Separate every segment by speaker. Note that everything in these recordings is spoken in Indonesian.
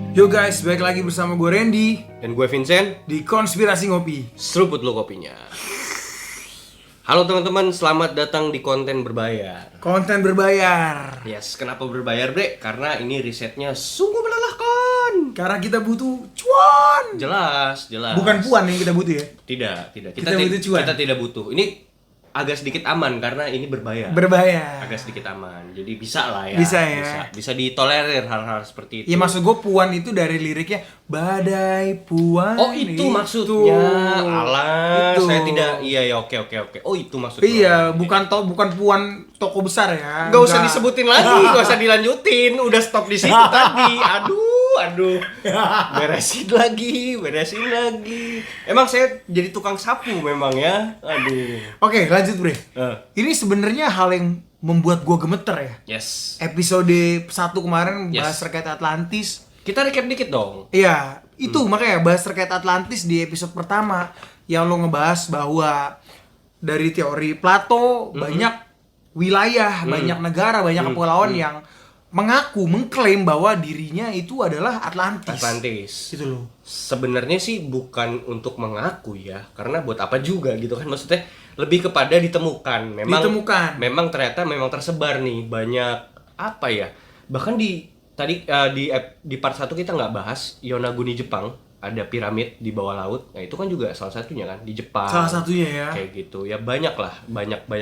Speaker 1: Yo guys, balik lagi bersama gue Randy
Speaker 2: Dan gue Vincent,
Speaker 1: di Konspirasi Ngopi.
Speaker 2: seruput lo kopinya. Halo teman-teman, selamat datang di konten berbayar.
Speaker 1: Konten berbayar.
Speaker 2: Yes, kenapa berbayar bre? Karena ini risetnya sungguh melelahkan.
Speaker 1: Karena kita butuh cuan.
Speaker 2: Jelas.
Speaker 1: Bukan puan yang kita butuh ya.
Speaker 2: Tidak.
Speaker 1: Kita butuh cuan.
Speaker 2: Kita tidak butuh. Ini agak sedikit aman karena ini berbayar.
Speaker 1: Berbayar.
Speaker 2: Agak sedikit aman. Jadi bisa lah ya.
Speaker 1: Bisa ya.
Speaker 2: Bisa ditolerir hal-hal seperti itu.
Speaker 1: Ya maksud gue puan itu dari liriknya badai puan.
Speaker 2: Oh itu maksudnya. Alah,
Speaker 1: Itu.
Speaker 2: saya tidak. Iya oke. Oh itu maksudnya.
Speaker 1: Iya, bukan puan toko besar ya.
Speaker 2: Gak usah disebutin lagi, gak usah dilanjutin. Udah stop di situ tadi. Aduh. Beresin lagi. Emang saya jadi tukang sapu memang ya. Aduh.
Speaker 1: Oke, lanjut bre. Ini sebenarnya hal yang membuat gue gemeter ya.
Speaker 2: Yes.
Speaker 1: Episode 1 kemarin
Speaker 2: Yes.
Speaker 1: bahas terkait Atlantis.
Speaker 2: Kita recap dikit dong.
Speaker 1: Iya, itu makanya bahas terkait Atlantis di episode pertama yang lo ngebahas bahwa dari teori Plato banyak wilayah, banyak negara, banyak kepulauan yang mengklaim bahwa dirinya itu adalah Atlantis. Gitu loh.
Speaker 2: Sebenarnya sih bukan untuk mengaku ya, karena buat apa juga gitu kan, maksudnya lebih kepada ditemukan. Memang ternyata memang tersebar nih banyak apa ya. Bahkan di part 1 kita nggak bahas Yonaguni Jepang, ada piramid di bawah laut. Nah, itu kan juga salah satunya kan di Jepang.
Speaker 1: Salah satunya ya.
Speaker 2: Kayak gitu. Ya banyak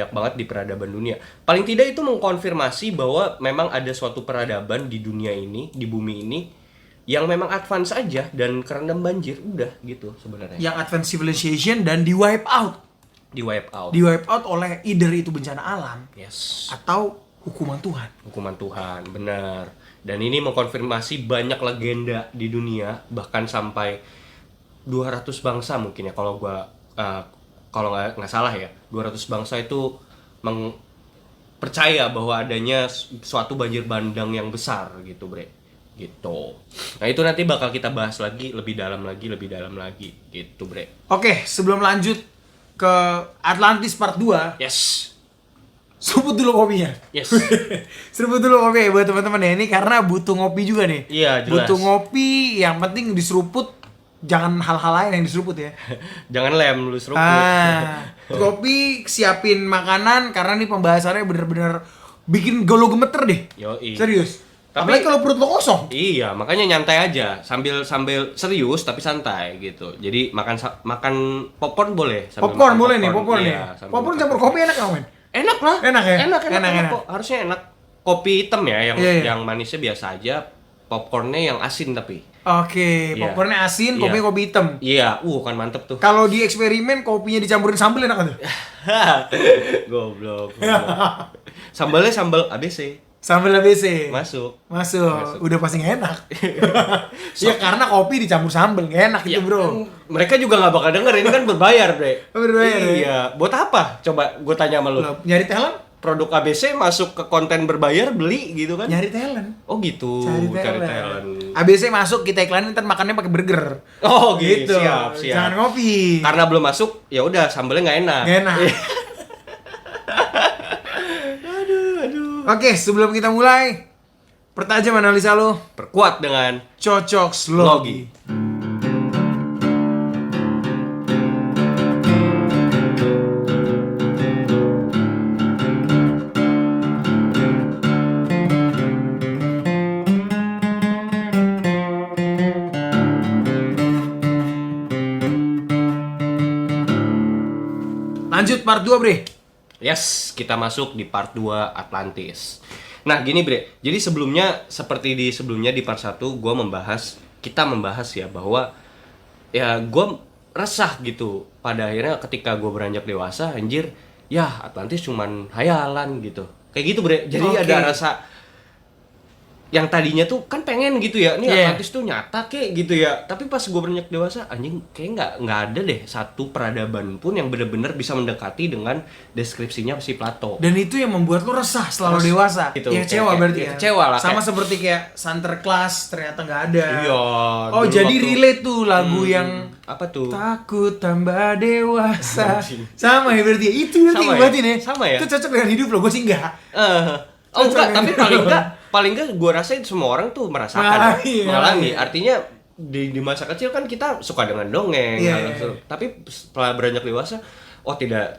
Speaker 2: banget di peradaban dunia. Paling tidak itu mengkonfirmasi bahwa memang ada suatu peradaban di dunia ini, di bumi ini yang memang advance aja dan kerendam banjir, udah gitu sebenarnya.
Speaker 1: Yang advanced civilization dan di wipe out.
Speaker 2: Di wipe out.
Speaker 1: Di wipe out oleh either itu bencana alam
Speaker 2: Yes.
Speaker 1: atau hukuman Tuhan.
Speaker 2: Hukuman Tuhan, benar. Dan ini mengkonfirmasi banyak legenda di dunia, bahkan sampai 200 bangsa mungkin ya kalau nggak salah ya. 200 bangsa itu percaya bahwa adanya suatu banjir bandang yang besar gitu, bre. Gitu. Nah, itu nanti bakal kita bahas lagi lebih dalam lagi gitu, bre.
Speaker 1: Oke, sebelum lanjut ke Atlantis part 2,
Speaker 2: Yes.
Speaker 1: seruput dulu kopinya.
Speaker 2: Yes.
Speaker 1: Seruput dulu kopi ya buat teman-teman ya. Ini karena butuh ngopi juga nih.
Speaker 2: Iya, jelas.
Speaker 1: Butuh ngopi, yang penting diseruput. Jangan hal-hal lain yang diseruput ya.
Speaker 2: Jangan lem lu seruput.
Speaker 1: Kopi, siapin makanan karena nih pembahasannya bener-bener bikin lo gemeter deh.
Speaker 2: Yoi.
Speaker 1: Serius.
Speaker 2: Tapi
Speaker 1: apalagi kalau perut lo kosong.
Speaker 2: Iya, makanya nyantai aja, sambil serius tapi santai gitu. Jadi makan popcorn boleh.
Speaker 1: Popcorn boleh nih, popcorn
Speaker 2: iya,
Speaker 1: nih. Popcorn campur kopi enak nggak men?
Speaker 2: Enak lah.
Speaker 1: Enak ya?
Speaker 2: Enak.
Speaker 1: Enak.
Speaker 2: Harusnya enak. Kopi hitam ya,
Speaker 1: Iya.
Speaker 2: yang manisnya biasa aja. Popcornnya yang asin tapi.
Speaker 1: Oke,
Speaker 2: Iya.
Speaker 1: popcornnya asin,
Speaker 2: Iya.
Speaker 1: kopi hitam.
Speaker 2: Iya, kan mantep tuh.
Speaker 1: Kalau di eksperimen kopinya dicampurin sambal enak nggak tuh?
Speaker 2: Goblok. Sambalnya sambal ABC.
Speaker 1: Sambal ABC.
Speaker 2: Masuk.
Speaker 1: Udah pasti nggak enak. Ya karena kopi dicampur sambal nggak enak itu bro.
Speaker 2: Mereka juga nggak bakal denger, ini kan berbayar, bre.
Speaker 1: Berbayar, ya?
Speaker 2: Iya. Buat apa? Coba gue tanya sama lu.
Speaker 1: Loh, nyari talent?
Speaker 2: Produk ABC masuk ke konten berbayar, beli gitu kan?
Speaker 1: Nyari talent.
Speaker 2: Oh gitu.
Speaker 1: Cari talent. ABC masuk kita iklanin ntar makannya pakai burger.
Speaker 2: Oh gitu. Siap.
Speaker 1: Jangan ngopi.
Speaker 2: Karena belum masuk, ya udah sambalnya nggak enak.
Speaker 1: Nggak enak.
Speaker 2: Aduh.
Speaker 1: Oke, sebelum kita mulai, pertajam analisa lo.
Speaker 2: Perkuat dengan
Speaker 1: Cocok slogi. Lanjut part 2 bre.
Speaker 2: Yes, kita masuk di part 2 Atlantis. Nah, gini bre. Jadi seperti sebelumnya di part 1 kita membahas ya bahwa ya gue resah gitu. Pada akhirnya ketika gue beranjak dewasa, anjir, ya Atlantis cuman hayalan gitu. Kayak gitu bre. Jadi ada rasa yang tadinya tuh kan pengen gitu ya, nih Atlantis tuh nyata kayak gitu ya. Tapi pas gue beranjak dewasa, anjing kayak nggak ada deh satu peradaban pun yang benar-benar bisa mendekati dengan deskripsinya si Plato.
Speaker 1: Dan itu yang membuat lo resah selalu dewasa.
Speaker 2: Gitu,
Speaker 1: Ya kecewa berarti ya.
Speaker 2: Kecewa lah.
Speaker 1: Sama seperti kayak Sinterklas ternyata nggak ada.
Speaker 2: Iya.
Speaker 1: Oh jadi relate tuh lagu yang
Speaker 2: apa tuh?
Speaker 1: Takut tambah dewasa. Sama ya berarti. Itu berarti
Speaker 2: Sama ya?
Speaker 1: berarti nih.
Speaker 2: Sama ya?
Speaker 1: Itu cocok dengan hidup lo, gue sih enggak.
Speaker 2: Oh enggak, tapi paling enggak gue rasa semua orang tuh merasakan, mengalami.
Speaker 1: Iya.
Speaker 2: Artinya di masa kecil kan kita suka dengan dongeng,
Speaker 1: Iya.
Speaker 2: tapi setelah beranjak dewasa, oh tidak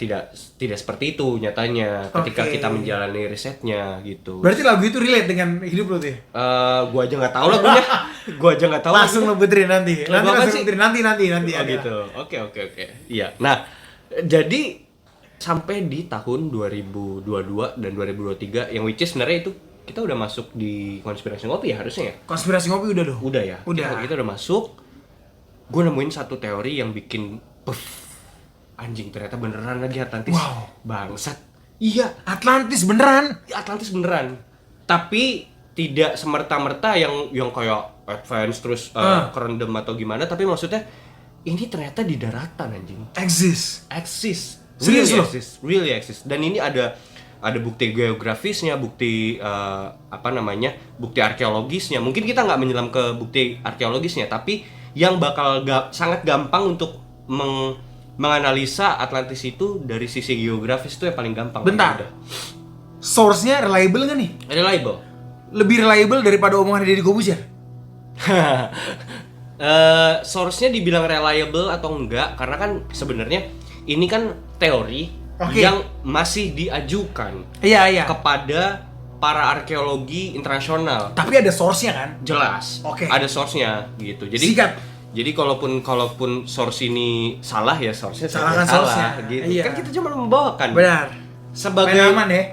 Speaker 2: seperti itu nyatanya ketika
Speaker 1: Oke.
Speaker 2: kita menjalani risetnya gitu.
Speaker 1: Berarti lagu itu relate dengan hidup lo tuh ya?
Speaker 2: Gua aja nggak tahu lagunya. Gua aja nggak tahu.
Speaker 1: Langsung lo puterin nanti.
Speaker 2: Lagu apa
Speaker 1: Langsung
Speaker 2: sih?
Speaker 1: puterin nanti
Speaker 2: Oh
Speaker 1: ada.
Speaker 2: gitu. Oke. Iya. Nah, jadi sampai di tahun 2022 dan 2023 yang which is sebenarnya itu kita udah masuk di konspirasi ngopi ya harusnya ya.
Speaker 1: Konspirasi ngopi udah dong.
Speaker 2: Udah ya.
Speaker 1: Udah.
Speaker 2: Kita udah masuk. Gue nemuin satu teori yang bikin puff. Anjing ternyata beneran lagi Atlantis.
Speaker 1: Wow.
Speaker 2: Bangsat. Iya,
Speaker 1: Atlantis beneran.
Speaker 2: Atlantis beneran. Tapi tidak semerta-merta yang kayak advance terus kerendam atau gimana, tapi maksudnya ini ternyata di daratan anjing. Eksis.
Speaker 1: Serius loh?
Speaker 2: Really exist. Dan ini ada bukti geografisnya, bukti bukti arkeologisnya. Mungkin kita nggak menyelam ke bukti arkeologisnya, tapi yang bakal sangat gampang untuk menganalisa Atlantis itu dari sisi geografis itu yang paling gampang.
Speaker 1: Bentar.
Speaker 2: Udah.
Speaker 1: Source-nya reliable nggak nih?
Speaker 2: Reliable.
Speaker 1: Lebih reliable daripada omongan Deddy Corbuzier?
Speaker 2: Source-nya dibilang reliable atau enggak karena kan sebenarnya ini kan teori yang masih diajukan
Speaker 1: Iya.
Speaker 2: kepada para arkeologi internasional.
Speaker 1: Tapi ada source-nya kan?
Speaker 2: Jelas.
Speaker 1: Oke.
Speaker 2: Ada source-nya gitu. Jadi
Speaker 1: Sikat.
Speaker 2: Jadi kalaupun source ini salah ya source-nya
Speaker 1: Salahkan
Speaker 2: salah
Speaker 1: source-nya.
Speaker 2: gitu.
Speaker 1: Iya.
Speaker 2: Kan kita cuma membawakan.
Speaker 1: Benar.
Speaker 2: Sebagai
Speaker 1: Main aman ya?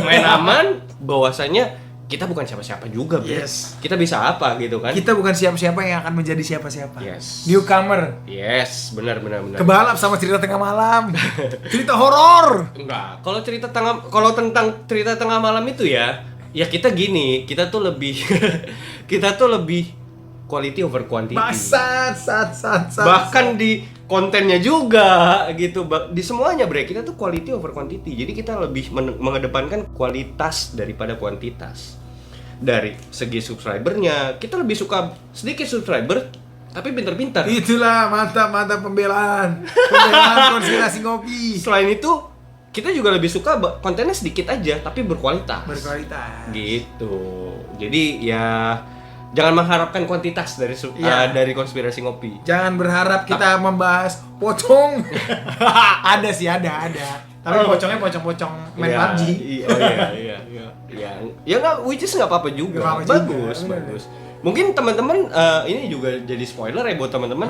Speaker 2: Main aman bahwasanya kita bukan siapa-siapa juga, Bro.
Speaker 1: Yes.
Speaker 2: Kita bisa apa gitu kan?
Speaker 1: Kita bukan siapa-siapa yang akan menjadi siapa-siapa.
Speaker 2: Yes.
Speaker 1: Newcomer.
Speaker 2: Yes, benar.
Speaker 1: Kebalap sama cerita tengah malam. Cerita horor.
Speaker 2: Enggak, kalau tentang cerita tengah malam itu ya kita gini, kita tuh lebih quality over quantity.
Speaker 1: Sat.
Speaker 2: Bahkan di kontennya juga gitu, di semuanya bre, kita tuh quality over quantity. Jadi kita lebih mengedepankan kualitas daripada kuantitas. Dari segi subscribernya, kita lebih suka sedikit subscriber tapi pintar-pintar.
Speaker 1: Itulah mantap pembelaan konspirasi ngopi.
Speaker 2: Selain itu, kita juga lebih suka kontennya sedikit aja tapi berkualitas. Gitu. Jadi ya jangan mengharapkan kuantitas dari konspirasi ngopi.
Speaker 1: Jangan berharap kita membahas pocong. Ada. Tapi pocongnya pocong main PUBG.
Speaker 2: Iya. Ya nggak, which is nggak apa-apa juga.
Speaker 1: Nggak apa-apa
Speaker 2: Bagus.
Speaker 1: juga.
Speaker 2: Mungkin teman-teman ini juga jadi spoiler ya buat teman-teman.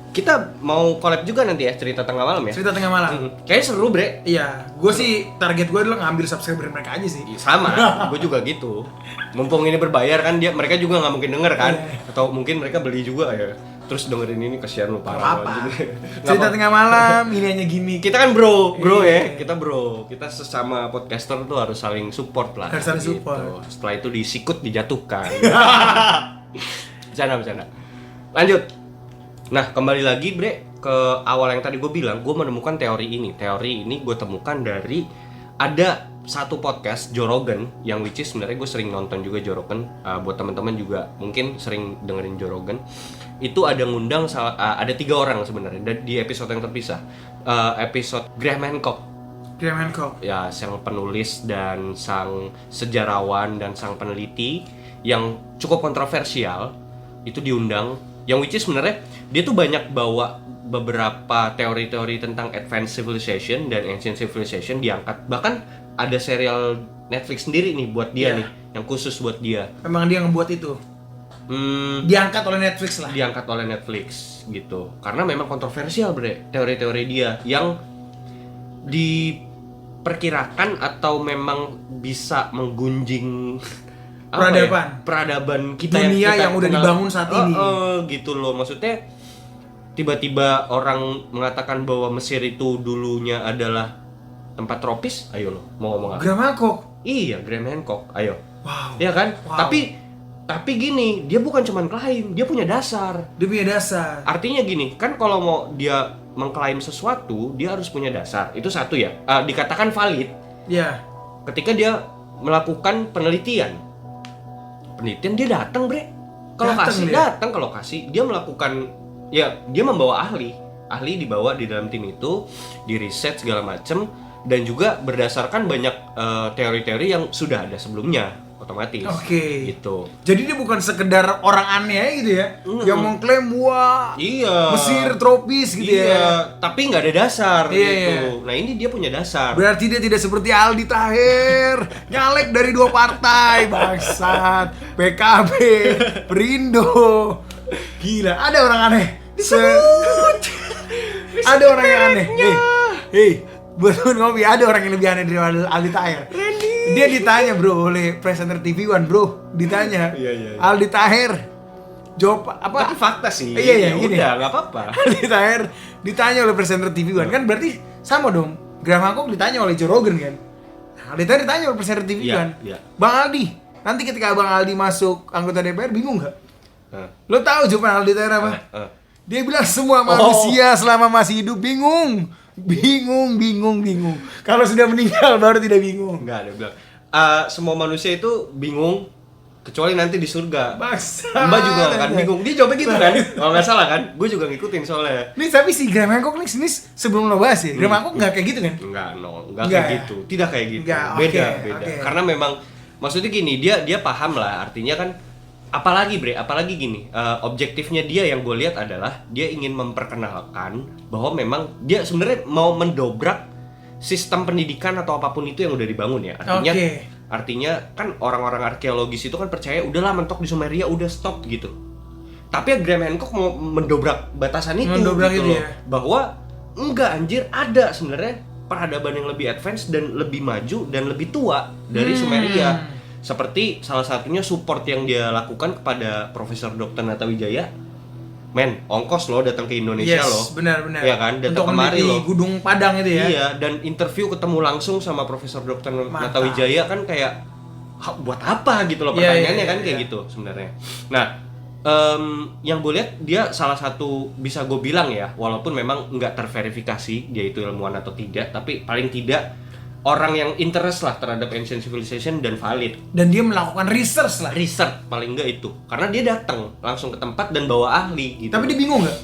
Speaker 2: Kita mau collab juga nanti ya cerita tengah malam ya.
Speaker 1: Cerita tengah malam.
Speaker 2: Kayaknya seru bre.
Speaker 1: Iya, gue sih target gue adalah ngambil subscriber mereka aja sih.
Speaker 2: Sama, gue juga gitu. Mumpung ini berbayar kan mereka juga nggak mungkin denger kan, atau mungkin mereka beli juga ya. Terus dengerin ini kasihan lu parah.
Speaker 1: Apa? Cerita tengah malam ini hanya gimmick.
Speaker 2: Kita kan bro ya, kita sesama podcaster tuh harus saling support lah.
Speaker 1: Harus saling support.
Speaker 2: Setelah itu disikut dijatuhkan. Bercanda. Lanjut. Nah kembali lagi bre ke awal yang tadi gue bilang, gue menemukan teori ini. Teori ini gue temukan dari ada satu podcast Joe Rogan yang which is sebenarnya gue sering nonton juga Joe Rogan. Buat teman-teman juga mungkin sering dengerin Joe Rogan. Itu ada ngundang ada 3 orang sebenarnya di episode yang terpisah. Episode Graham Hancock. Ya, sang penulis dan sang sejarawan dan sang peneliti yang cukup kontroversial itu diundang. Yang which is sebenarnya dia tuh banyak bawa beberapa teori-teori tentang advanced civilization dan ancient civilization diangkat. Bahkan ada serial Netflix sendiri nih buat dia nih, yang khusus buat dia.
Speaker 1: Memang dia ngebuat itu. Diangkat oleh Netflix lah.
Speaker 2: Diangkat oleh Netflix gitu. Karena memang kontroversial bre teori-teori dia yang diperkirakan atau memang bisa menggunjing peradaban kita
Speaker 1: dunia yang udah dibangun saat ini.
Speaker 2: Gitu loh, maksudnya tiba-tiba orang mengatakan bahwa Mesir itu dulunya adalah tempat tropis. Ayo lo, mau ngomong apa?
Speaker 1: Graham Hancock.
Speaker 2: Iya, Graham Hancock. Ayo.
Speaker 1: Wow.
Speaker 2: Iya kan?
Speaker 1: Wow.
Speaker 2: Tapi gini, dia bukan cuma klaim, dia punya dasar. Artinya gini, kan kalau mau dia mengklaim sesuatu, dia harus punya dasar. Itu satu ya. Dikatakan valid.
Speaker 1: Iya.
Speaker 2: Ketika dia melakukan penelitian dia datang bre. Kalau kasih dia melakukan, ya dia membawa ahli dibawa di dalam tim itu, di riset segala macem, dan juga berdasarkan banyak teori-teori yang sudah ada sebelumnya otomatis.
Speaker 1: Oke.
Speaker 2: Gitu.
Speaker 1: Jadi dia bukan sekedar orang aneh aja gitu ya, yang mengklaim wah
Speaker 2: Iya.
Speaker 1: Mesir tropis gitu
Speaker 2: Iya,
Speaker 1: ya.
Speaker 2: tapi nggak ada dasar
Speaker 1: Iya,
Speaker 2: gitu.
Speaker 1: iya.
Speaker 2: Nah ini dia punya dasar.
Speaker 1: Berarti dia tidak seperti Aldi Taher, nyalek dari 2 partai, bangsat, PKB, Perindo. Gila, ada orang aneh. Ada orang yang aneh. Hei, buat ngopi, ada orang yang lebih aneh dari Aldi Taher. Dia ditanya bro oleh presenter TV One bro, ditanya
Speaker 2: Iya.
Speaker 1: Aldi Taher jawab apa?
Speaker 2: Tapi fakta sih.
Speaker 1: Iya,
Speaker 2: Ya
Speaker 1: gini.
Speaker 2: udah nggak apa-apa.
Speaker 1: Aldi Taher ditanya oleh presenter TV One, kan berarti sama dong. Graham Hancock ditanya oleh Joe Rogan kan. Nah, Aldi Taher ditanya oleh presenter TV
Speaker 2: Iya,
Speaker 1: One.
Speaker 2: iya.
Speaker 1: Bang Aldi, nanti ketika Bang Aldi masuk anggota DPR bingung nggak?
Speaker 2: Nah,
Speaker 1: Lo tahu jawaban Aldi Taher apa?
Speaker 2: eh.
Speaker 1: Dia bilang semua manusia selama masih hidup bingung. Kalau sudah meninggal baru tidak bingung.
Speaker 2: Nggak ada bilang. Semua manusia itu bingung kecuali nanti di surga.
Speaker 1: Bangsa.
Speaker 2: Mbak juga akan bingung. Dia jawabnya gitu kan? Kalau nggak salah kan? Gue juga ngikutin soalnya.
Speaker 1: Nih tapi si Graham Hancock nih sebelum lo bahas ya, Graham Hancock nggak kayak gitu kan?
Speaker 2: Enggak
Speaker 1: Enggak
Speaker 2: kayak
Speaker 1: ya?
Speaker 2: gitu. Tidak kayak gitu.
Speaker 1: Enggak,
Speaker 2: Beda.
Speaker 1: oke.
Speaker 2: Karena memang maksudnya gini, dia paham lah, artinya kan apalagi gini, objektifnya dia yang gue lihat adalah dia ingin memperkenalkan bahwa memang dia sebenarnya mau mendobrak sistem pendidikan atau apapun itu yang udah dibangun ya. Artinya kan orang-orang arkeologis itu kan percaya udahlah mentok di Sumeria udah stop gitu. Tapi Graham Hancock mau mendobrak batasan itu gitu
Speaker 1: itu
Speaker 2: loh.
Speaker 1: ya.
Speaker 2: Bahwa enggak anjir, ada sebenarnya peradaban yang lebih advance dan lebih maju dan lebih tua dari Sumeria. Seperti salah satunya support yang dia lakukan kepada Profesor Dr. Nata Wijaya. Men, ongkos loh datang ke Indonesia loh.
Speaker 1: Benar.
Speaker 2: Iya kan, datang
Speaker 1: Untuk
Speaker 2: kemari
Speaker 1: meneliti
Speaker 2: loh.
Speaker 1: Gudung Padang itu ya.
Speaker 2: Iya, dan interview ketemu langsung sama Profesor Dr. Nata Wijaya kan kayak buat apa gitu loh pertanyaannya kan kayak gitu sebenarnya. Nah, yang gue lihat dia salah satu bisa gue bilang ya, walaupun memang nggak terverifikasi dia itu ilmuwan atau tidak, tapi paling tidak orang yang interest lah terhadap ancient civilization dan valid.
Speaker 1: Dan dia melakukan research lah.
Speaker 2: Research paling enggak itu, karena dia datang langsung ke tempat dan bawa ahli gitu.
Speaker 1: Tapi dia bingung nggak?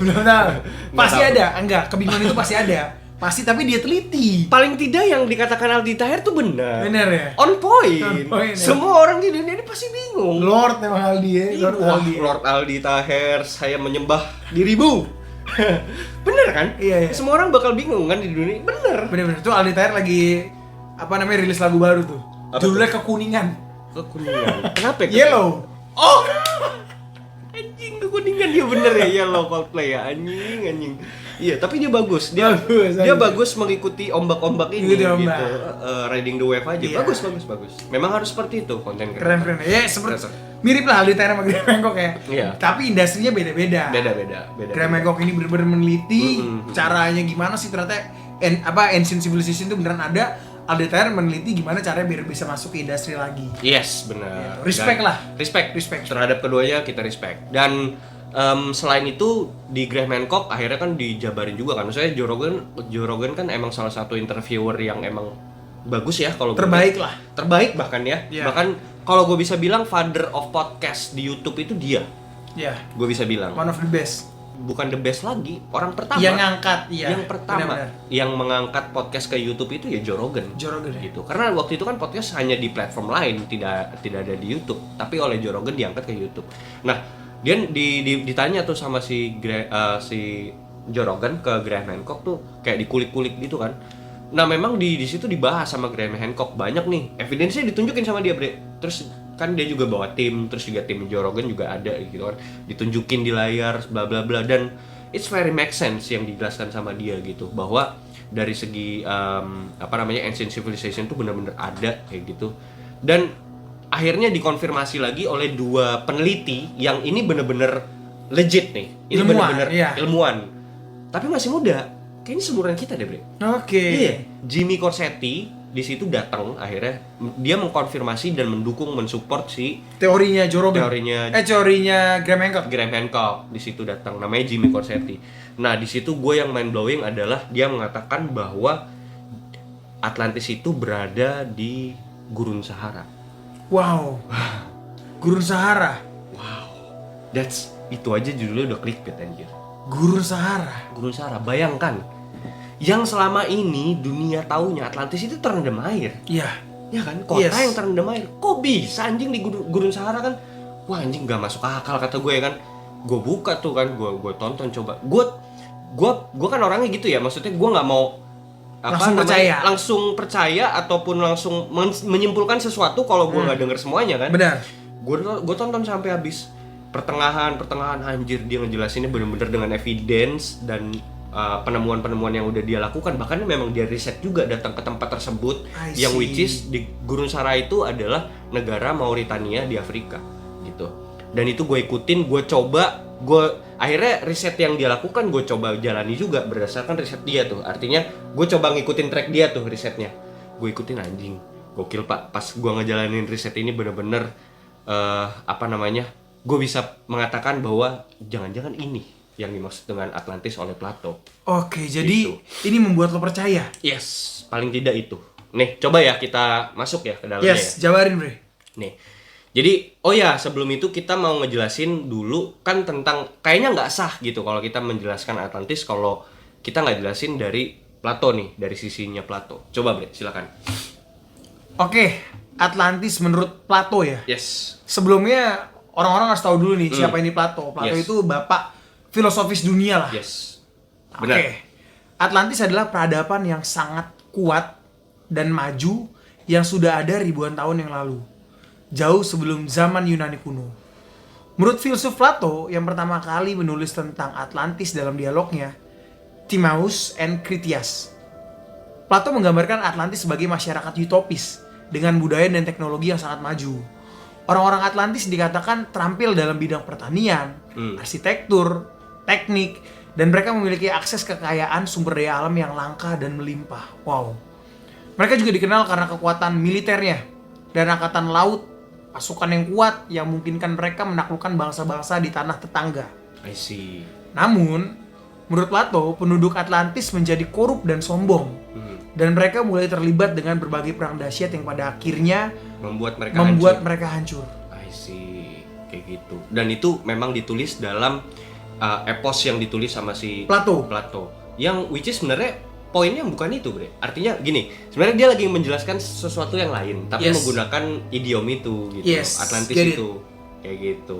Speaker 1: Benar. Pasti
Speaker 2: tahu.
Speaker 1: ada. Enggak, kebingungan itu pasti ada. Pasti, tapi dia teliti.
Speaker 2: Paling tidak yang dikatakan Aldi Taher tuh benar.
Speaker 1: Benar ya?
Speaker 2: On point.
Speaker 1: On point, ya.
Speaker 2: Semua orang di dunia ini pasti bingung.
Speaker 1: Lord memang Aldi ya. Lord
Speaker 2: Wah,
Speaker 1: Aldi.
Speaker 2: Lord Aldi Taher, saya menyembah dirimu. Bener kan?
Speaker 1: Iya.
Speaker 2: Semua orang bakal bingung kan di dunia. Bener.
Speaker 1: Benar. Itu Aldi Taher lagi apa namanya rilis lagu baru tuh.
Speaker 2: Apa
Speaker 1: Judulnya Kekuningan.
Speaker 2: Kekuningan. Kenapa?
Speaker 1: Yellow.
Speaker 2: Oh. Anjing kekuningan dia bener ya Yellow Coldplay ya anjing. Iya, tapi dia bagus. Dia bagus mengikuti ombak-ombak ini
Speaker 1: Ikuti
Speaker 2: gitu.
Speaker 1: ombak.
Speaker 2: Riding the wave aja.
Speaker 1: Iya.
Speaker 2: Bagus. Memang harus seperti itu konten
Speaker 1: Keren. Ya seperti mirip lah Aldi Taher sama Graham Hancock ya.
Speaker 2: Iya.
Speaker 1: Tapi industrinya beda-beda.
Speaker 2: Beda.
Speaker 1: Graham Hancock ini benar-benar meneliti caranya gimana sih ternyata ancient civilization itu beneran ada. Aldi Taher meneliti gimana caranya biar bisa masuk ke industri lagi.
Speaker 2: Yes, benar.
Speaker 1: Respect
Speaker 2: Dan
Speaker 1: lah.
Speaker 2: Respect. Terhadap keduanya kita respect. Dan selain itu di Graham Hancock akhirnya kan dijabarin juga kan. Maksudnya Joe Rogan kan emang salah satu interviewer yang emang bagus ya kalau
Speaker 1: Terbaik lah.
Speaker 2: Terbaik bahkan ya.
Speaker 1: Yeah.
Speaker 2: Bahkan kalau gue bisa bilang father of podcast di YouTube itu dia.
Speaker 1: Ya.
Speaker 2: Gue bisa bilang.
Speaker 1: One of the best.
Speaker 2: Bukan the best lagi, orang pertama.
Speaker 1: Yang ngangkat, iya.
Speaker 2: Yang pertama
Speaker 1: Benar-benar.
Speaker 2: yang mengangkat podcast ke YouTube itu ya Joe Rogan.
Speaker 1: Joe Rogan ya.
Speaker 2: Gitu. Karena waktu itu kan podcast hanya di platform lain, tidak ada di YouTube, tapi oleh Joe Rogan diangkat ke YouTube. Nah, dia ditanya tuh sama si Joe Rogan ke Graham Hancock tuh kayak dikulik-kulik gitu kan. Nah, memang di situ dibahas sama Graham Hancock banyak nih, evidence-nya ditunjukin sama dia, Bre. Terus kan dia juga bawa tim, terus juga tim Joe Rogan juga ada gitu kan. Ditunjukin di layar bla bla bla, dan it's very make sense yang dijelaskan sama dia gitu, bahwa dari segi ancient civilization itu benar-benar ada kayak gitu. Dan akhirnya dikonfirmasi lagi oleh 2 peneliti yang ini benar-benar legit nih. Ini benar-benar ilmuwan. Tapi masih muda. Kayaknya seumuran kita deh, Bre.
Speaker 1: Oke.
Speaker 2: Iya. Jimmy Corsetti di situ datang, akhirnya dia mengkonfirmasi dan mendukung mensupport si
Speaker 1: Teorinya Joe Rogan. Teorinya Graham
Speaker 2: Hancock di situ datang, namanya Jimmy Corsetti. Nah, di situ gue yang mind blowing adalah dia mengatakan bahwa Atlantis itu berada di Gurun Sahara.
Speaker 1: Wow. Gurun Sahara.
Speaker 2: Itu aja judulnya udah clickbait anjir.
Speaker 1: Gurun Sahara.
Speaker 2: Bayangkan. Yang selama ini dunia taunya Atlantis itu terendam air.
Speaker 1: Iya.
Speaker 2: Ya kan, kota
Speaker 1: Yes.
Speaker 2: yang terendam air. Kok bisa anjing di gurun Sahara kan? Wah anjing gak masuk akal kata gue kan. Gue buka tuh kan, gue tonton coba. Gue kan orangnya gitu ya, maksudnya gue nggak mau langsung percaya ataupun langsung menyimpulkan sesuatu kalau gue nggak denger semuanya kan.
Speaker 1: Benar.
Speaker 2: Gue tonton sampai habis pertengahan anjir, dia ngejelasinnya bener-bener dengan evidence dan penemuan-penemuan yang udah dia lakukan, bahkan memang dia riset juga datang ke tempat tersebut yang which is di Gurun Sahara itu adalah negara Mauritania di Afrika gitu. Dan itu gue ikutin, gue coba, akhirnya riset yang dia lakukan gue coba jalani juga berdasarkan riset dia tuh. Artinya gue coba ngikutin track dia tuh risetnya, gue ikutin anjing, gokil pak. Pas gue ngejalanin riset ini bener-bener gue bisa mengatakan bahwa jangan-jangan ini yang dimaksud dengan Atlantis oleh Plato.
Speaker 1: Oke, jadi ini membuat lo percaya?
Speaker 2: Yes, paling tidak itu. Nih, coba ya kita masuk ya ke dalamnya.
Speaker 1: Yes, jabarin bre.
Speaker 2: Nih, jadi sebelum itu kita mau ngejelasin dulu kan tentang, kayaknya nggak sah gitu kalau kita menjelaskan Atlantis kalau kita nggak jelasin dari Plato nih, dari sisinya Plato. Coba bre, silakan.
Speaker 1: Oke, Atlantis menurut Plato ya?
Speaker 2: Yes.
Speaker 1: Sebelumnya orang-orang harus tahu dulu nih siapa ini Plato. Plato
Speaker 2: Yes.
Speaker 1: itu bapak filosofis dunia lah.
Speaker 2: Yes. Benar.
Speaker 1: Oke. Atlantis adalah peradaban yang sangat kuat dan maju yang sudah ada ribuan tahun yang lalu. Jauh sebelum zaman Yunani kuno. Menurut filsuf Plato yang pertama kali menulis tentang Atlantis dalam dialognya, Timaeus and Critias. Plato menggambarkan Atlantis sebagai masyarakat utopis dengan budaya dan teknologi yang sangat maju. Orang-orang Atlantis dikatakan terampil dalam bidang pertanian, arsitektur, teknik, dan mereka memiliki akses kekayaan sumber daya alam yang langka dan melimpah. Wow. Mereka juga dikenal karena kekuatan militernya dan angkatan laut, pasukan yang kuat yang memungkinkan mereka menaklukkan bangsa-bangsa di tanah tetangga.
Speaker 2: I see.
Speaker 1: Namun, menurut Plato, penduduk Atlantis menjadi korup dan sombong. Dan mereka mulai terlibat dengan berbagai perang dahsyat yang pada akhirnya membuat mereka hancur.
Speaker 2: I see. Kayak gitu. Dan itu memang ditulis dalam epos yang ditulis sama si
Speaker 1: Plato.
Speaker 2: Yang which is sebenarnya poinnya bukan itu, bre. Artinya gini, sebenarnya dia lagi menjelaskan sesuatu yang lain, tapi menggunakan idiom itu gitu. Atlantis itu. Kayak gitu.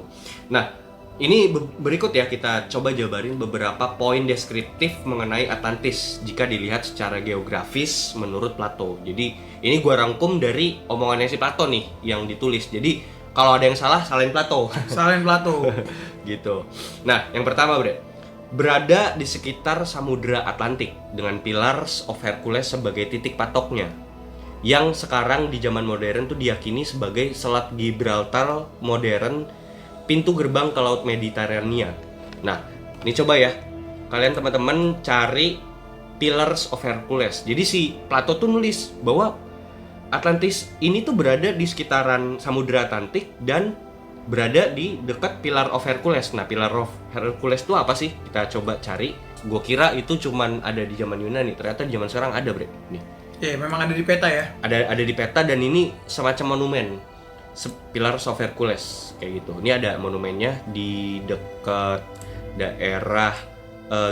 Speaker 2: Nah, ini berikut ya kita coba jabarin beberapa poin deskriptif mengenai Atlantis jika dilihat secara geografis menurut Plato. Jadi ini gua rangkum dari omongannya si Plato nih yang ditulis. Jadi kalau ada yang salah, salahin Plato.
Speaker 1: Salahin Plato.
Speaker 2: Gitu. Nah, yang pertama bre, berada di sekitar Samudra Atlantik dengan Pillars of Hercules sebagai titik patoknya, yang sekarang di zaman modern tuh diyakini sebagai Selat Gibraltar modern, pintu gerbang ke Laut Mediterania. Nah, ini coba ya, kalian teman-teman cari Pillars of Hercules. Jadi si Plato tuh nulis bahwa Atlantis ini tuh berada di sekitaran Samudra Atlantik dan berada di dekat Pillar of Hercules. Nah, Pillar of Hercules itu apa sih? Kita coba cari. Gue kira itu cuman ada di zaman Yunani, ternyata di zaman sekarang ada, bre. Nih.
Speaker 1: Ya, memang ada di peta ya.
Speaker 2: Ada di peta dan ini semacam monumen. Pillar of Hercules kayak gitu. Ini ada monumennya di dekat daerah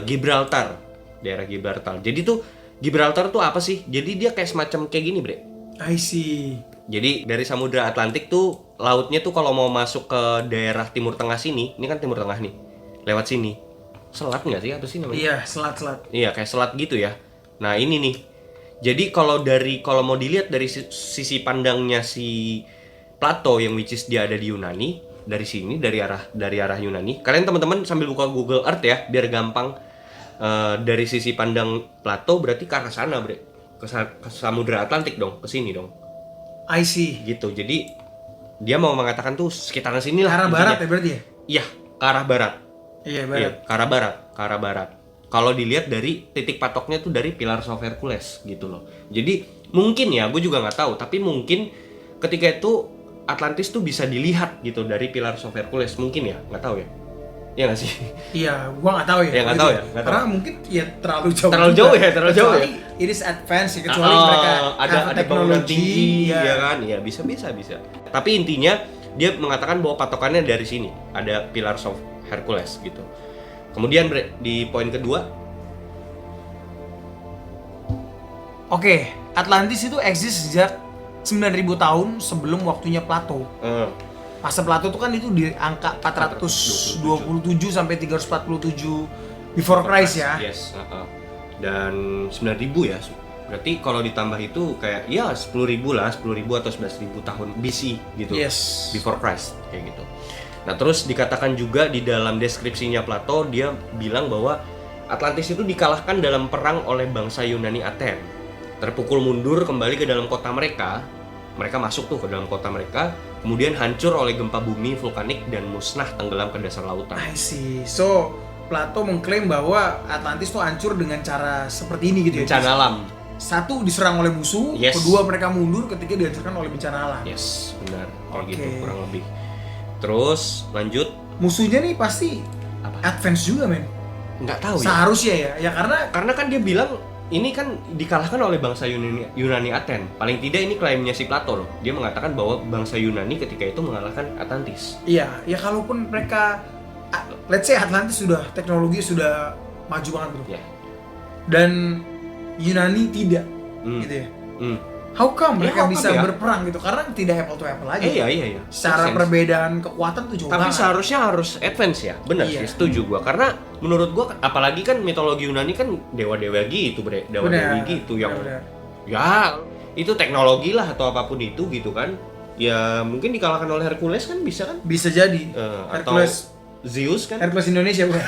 Speaker 2: Gibraltar. Daerah Gibraltar. Jadi tuh Gibraltar tuh apa sih? Jadi dia kayak semacam kayak gini, bre.
Speaker 1: I see.
Speaker 2: Jadi dari Samudra Atlantik tuh lautnya tuh kalau mau masuk ke daerah Timur Tengah sini, ini kan Timur Tengah nih, lewat sini. Selat nggak sih? Apa sih namanya?
Speaker 1: Iya, selat-selat.
Speaker 2: Iya, kayak selat gitu ya. Nah ini nih. Jadi kalau mau dilihat dari sisi pandangnya si Plato yang which is dia ada di Yunani, dari sini dari arah Yunani. Kalian teman-teman sambil buka Google Earth ya, biar gampang. Dari sisi pandang Plato berarti ke arah sana, bre. Ke Samudra Atlantik dong, ke sini dong.
Speaker 1: I see.
Speaker 2: Gitu. Jadi dia mau mengatakan tuh sekitaran sini lah.
Speaker 1: Ke arah barat ya berarti ya?
Speaker 2: Iya, ke arah barat.
Speaker 1: Iya, barat.
Speaker 2: Iya, ke arah barat. Kalau dilihat dari titik patoknya tuh dari Pillars of Hercules gitu loh. Jadi mungkin ya, gue juga nggak tahu, tapi mungkin ketika itu Atlantis tuh bisa dilihat gitu dari Pillars of Hercules, mungkin ya, nggak tahu ya. Iya nggak sih?
Speaker 1: Iya, gua nggak tahu ya.
Speaker 2: Iya nggak tahu ya.
Speaker 1: Karena mungkin ya terlalu jauh.
Speaker 2: Terlalu jauh ya.
Speaker 1: Kecuali it is advance ya, kecuali mereka
Speaker 2: ada bangunan tinggi,
Speaker 1: ya.
Speaker 2: ya kan? Iya bisa. Tapi intinya dia mengatakan bahwa patokannya dari sini, ada Pillars of Hercules gitu. Kemudian di poin kedua,
Speaker 1: Oke, Atlantis itu eksis sejak 9.000 tahun sebelum waktunya Plato.
Speaker 2: Eh,
Speaker 1: Masa Plato itu kan itu di angka 427 sampai 347 before Christ ya.
Speaker 2: Yes, dan 9.000 ya. Berarti kalau ditambah itu kayak ya 10.000 lah, 10.000 atau 11.000 tahun BC gitu.
Speaker 1: Yes.
Speaker 2: Before Christ kayak gitu. Nah, terus dikatakan juga di dalam deskripsinya Plato, dia bilang bahwa Atlantis itu dikalahkan dalam perang oleh bangsa Yunani Aten. Terpukul mundur kembali ke dalam kota mereka. Mereka masuk tuh ke dalam kota mereka, kemudian hancur oleh gempa bumi vulkanik dan musnah tenggelam ke dasar lautan.
Speaker 1: I see. So, Plato mengklaim bahwa Atlantis tuh hancur dengan cara seperti ini gitu ya.
Speaker 2: Bencana alam.
Speaker 1: Satu, diserang oleh musuh,
Speaker 2: Yes.
Speaker 1: kedua mereka mundur, ketiga dihancurkan oleh bencana alam.
Speaker 2: Yes, benar. Kayak
Speaker 1: Oke.
Speaker 2: gitu kurang lebih. Terus lanjut,
Speaker 1: Musuhnya nih pasti
Speaker 2: apa?
Speaker 1: advance juga, men.
Speaker 2: Nggak tahu ya.
Speaker 1: Seharusnya ya karena
Speaker 2: Kan dia bilang ini kan dikalahkan oleh bangsa Yunani Aten. Paling tidak ini klaimnya si Plato loh. Dia mengatakan bahwa bangsa Yunani ketika itu mengalahkan Atlantis.
Speaker 1: iya, ya kalaupun mereka let's say Atlantis sudah teknologi sudah maju banget bro.
Speaker 2: Ya.
Speaker 1: Dan Yunani tidak
Speaker 2: Hmm.
Speaker 1: gitu ya.
Speaker 2: Hmm.
Speaker 1: How come
Speaker 2: Ya,
Speaker 1: mereka
Speaker 2: how come
Speaker 1: bisa
Speaker 2: ya?
Speaker 1: berperang gitu? Karena tidak apple to apple aja.
Speaker 2: Iya.
Speaker 1: Secara
Speaker 2: Make sense.
Speaker 1: perbedaan kekuatan tuh jauh
Speaker 2: Tapi
Speaker 1: banget.
Speaker 2: seharusnya harus advance ya. Benar
Speaker 1: Iya.
Speaker 2: sih, setuju gua. Karena menurut gua apalagi kan mitologi Yunani kan dewa-dewa gitu, Bre. Dewa-dewa
Speaker 1: Benar,
Speaker 2: gitu yang
Speaker 1: benar.
Speaker 2: ya itu teknologi lah atau apapun itu gitu kan. Ya mungkin dikalahkan oleh Hercules kan bisa kan?
Speaker 1: Bisa jadi.
Speaker 2: Atau
Speaker 1: Hercules
Speaker 2: Zeus kan?
Speaker 1: Hercules Indonesia bukan?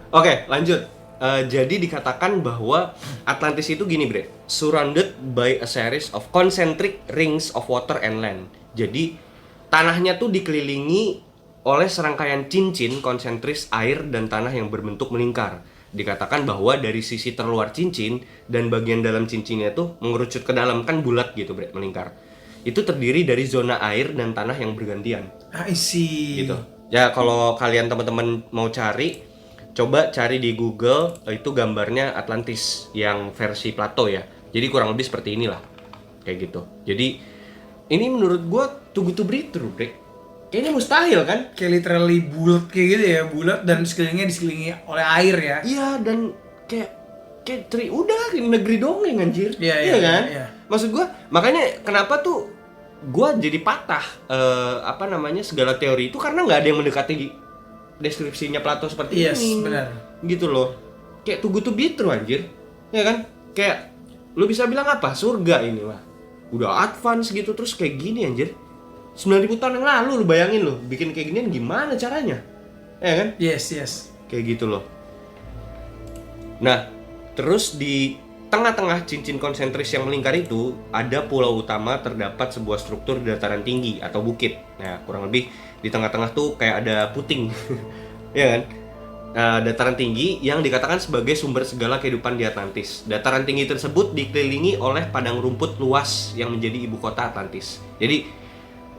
Speaker 2: Oke, lanjut. Jadi dikatakan bahwa Atlantis itu gini, Bre, surrounded by a series of concentric rings of water and land. Jadi tanahnya tuh dikelilingi oleh serangkaian cincin konsentris air dan tanah yang berbentuk melingkar. Dikatakan bahwa dari sisi terluar cincin dan bagian dalam cincinnya tuh mengerucut ke dalam, kan bulat gitu, Bre, melingkar. Itu terdiri dari zona air dan tanah yang bergantian.
Speaker 1: I see.
Speaker 2: Gitu. Ya kalau kalian teman-teman mau cari, coba cari di Google, itu gambarnya Atlantis yang versi Plato ya. Jadi kurang lebih seperti inilah. Kayak gitu. Jadi ini menurut gua too good to be true, Bre. Kayaknya mustahil kan?
Speaker 1: Kayak literally bulat kayak gitu ya, bulat dan sekelilingnya disekelilingi oleh air ya.
Speaker 2: Iya, dan kayak udah negeri dongeng anjir.
Speaker 1: Iya,
Speaker 2: kan?
Speaker 1: iya.
Speaker 2: Maksud gua, makanya kenapa tuh gua jadi patah segala teori itu karena nggak ada yang mendekati deskripsinya Plato seperti
Speaker 1: Yes,
Speaker 2: ini.
Speaker 1: benar.
Speaker 2: Gitu loh. Kayak too good to be true anjir. Ya kan? Kayak lu bisa bilang apa? Surga ini mah. Udah advance gitu terus kayak gini anjir. 9.000 tahun yang lalu lu bayangin lu bikin kayak ginian gimana caranya? Ya kan?
Speaker 1: Yes.
Speaker 2: Kayak gitu loh. Nah, terus di tengah-tengah cincin konsentris yang melingkar itu ada pulau utama, terdapat sebuah struktur dataran tinggi atau bukit. Nah, kurang lebih di tengah-tengah tuh kayak ada puting. Ya kan? Dataran tinggi yang dikatakan sebagai sumber segala kehidupan di Atlantis. Dataran tinggi tersebut dikelilingi oleh padang rumput luas yang menjadi ibu kota Atlantis. Jadi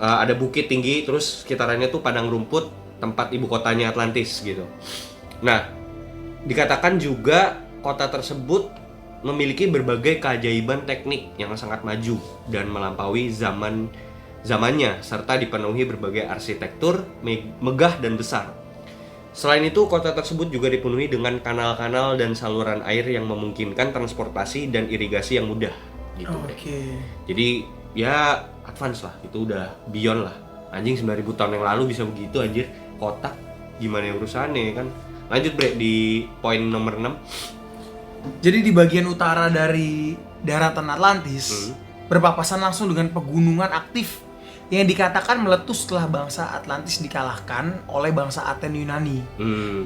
Speaker 2: ada bukit tinggi, terus sekitarannya tuh padang rumput, tempat ibu kotanya Atlantis gitu. Nah, dikatakan juga kota tersebut memiliki berbagai keajaiban teknik yang sangat maju dan melampaui zamannya, serta dipenuhi berbagai arsitektur megah dan besar. Selain itu, kota tersebut juga dipenuhi dengan kanal-kanal dan saluran air yang memungkinkan transportasi dan irigasi yang mudah gitu.
Speaker 1: Oke.
Speaker 2: Jadi ya advance lah, itu udah beyond lah. Anjing 9.000 tahun yang lalu bisa begitu anjir. Kota gimana urusannya kan. Lanjut Bre di poin nomor 6.
Speaker 1: Jadi di bagian utara dari daratan Atlantis berpapasan langsung dengan pegunungan aktif yang dikatakan meletus setelah bangsa Atlantis dikalahkan oleh bangsa Aten Yunani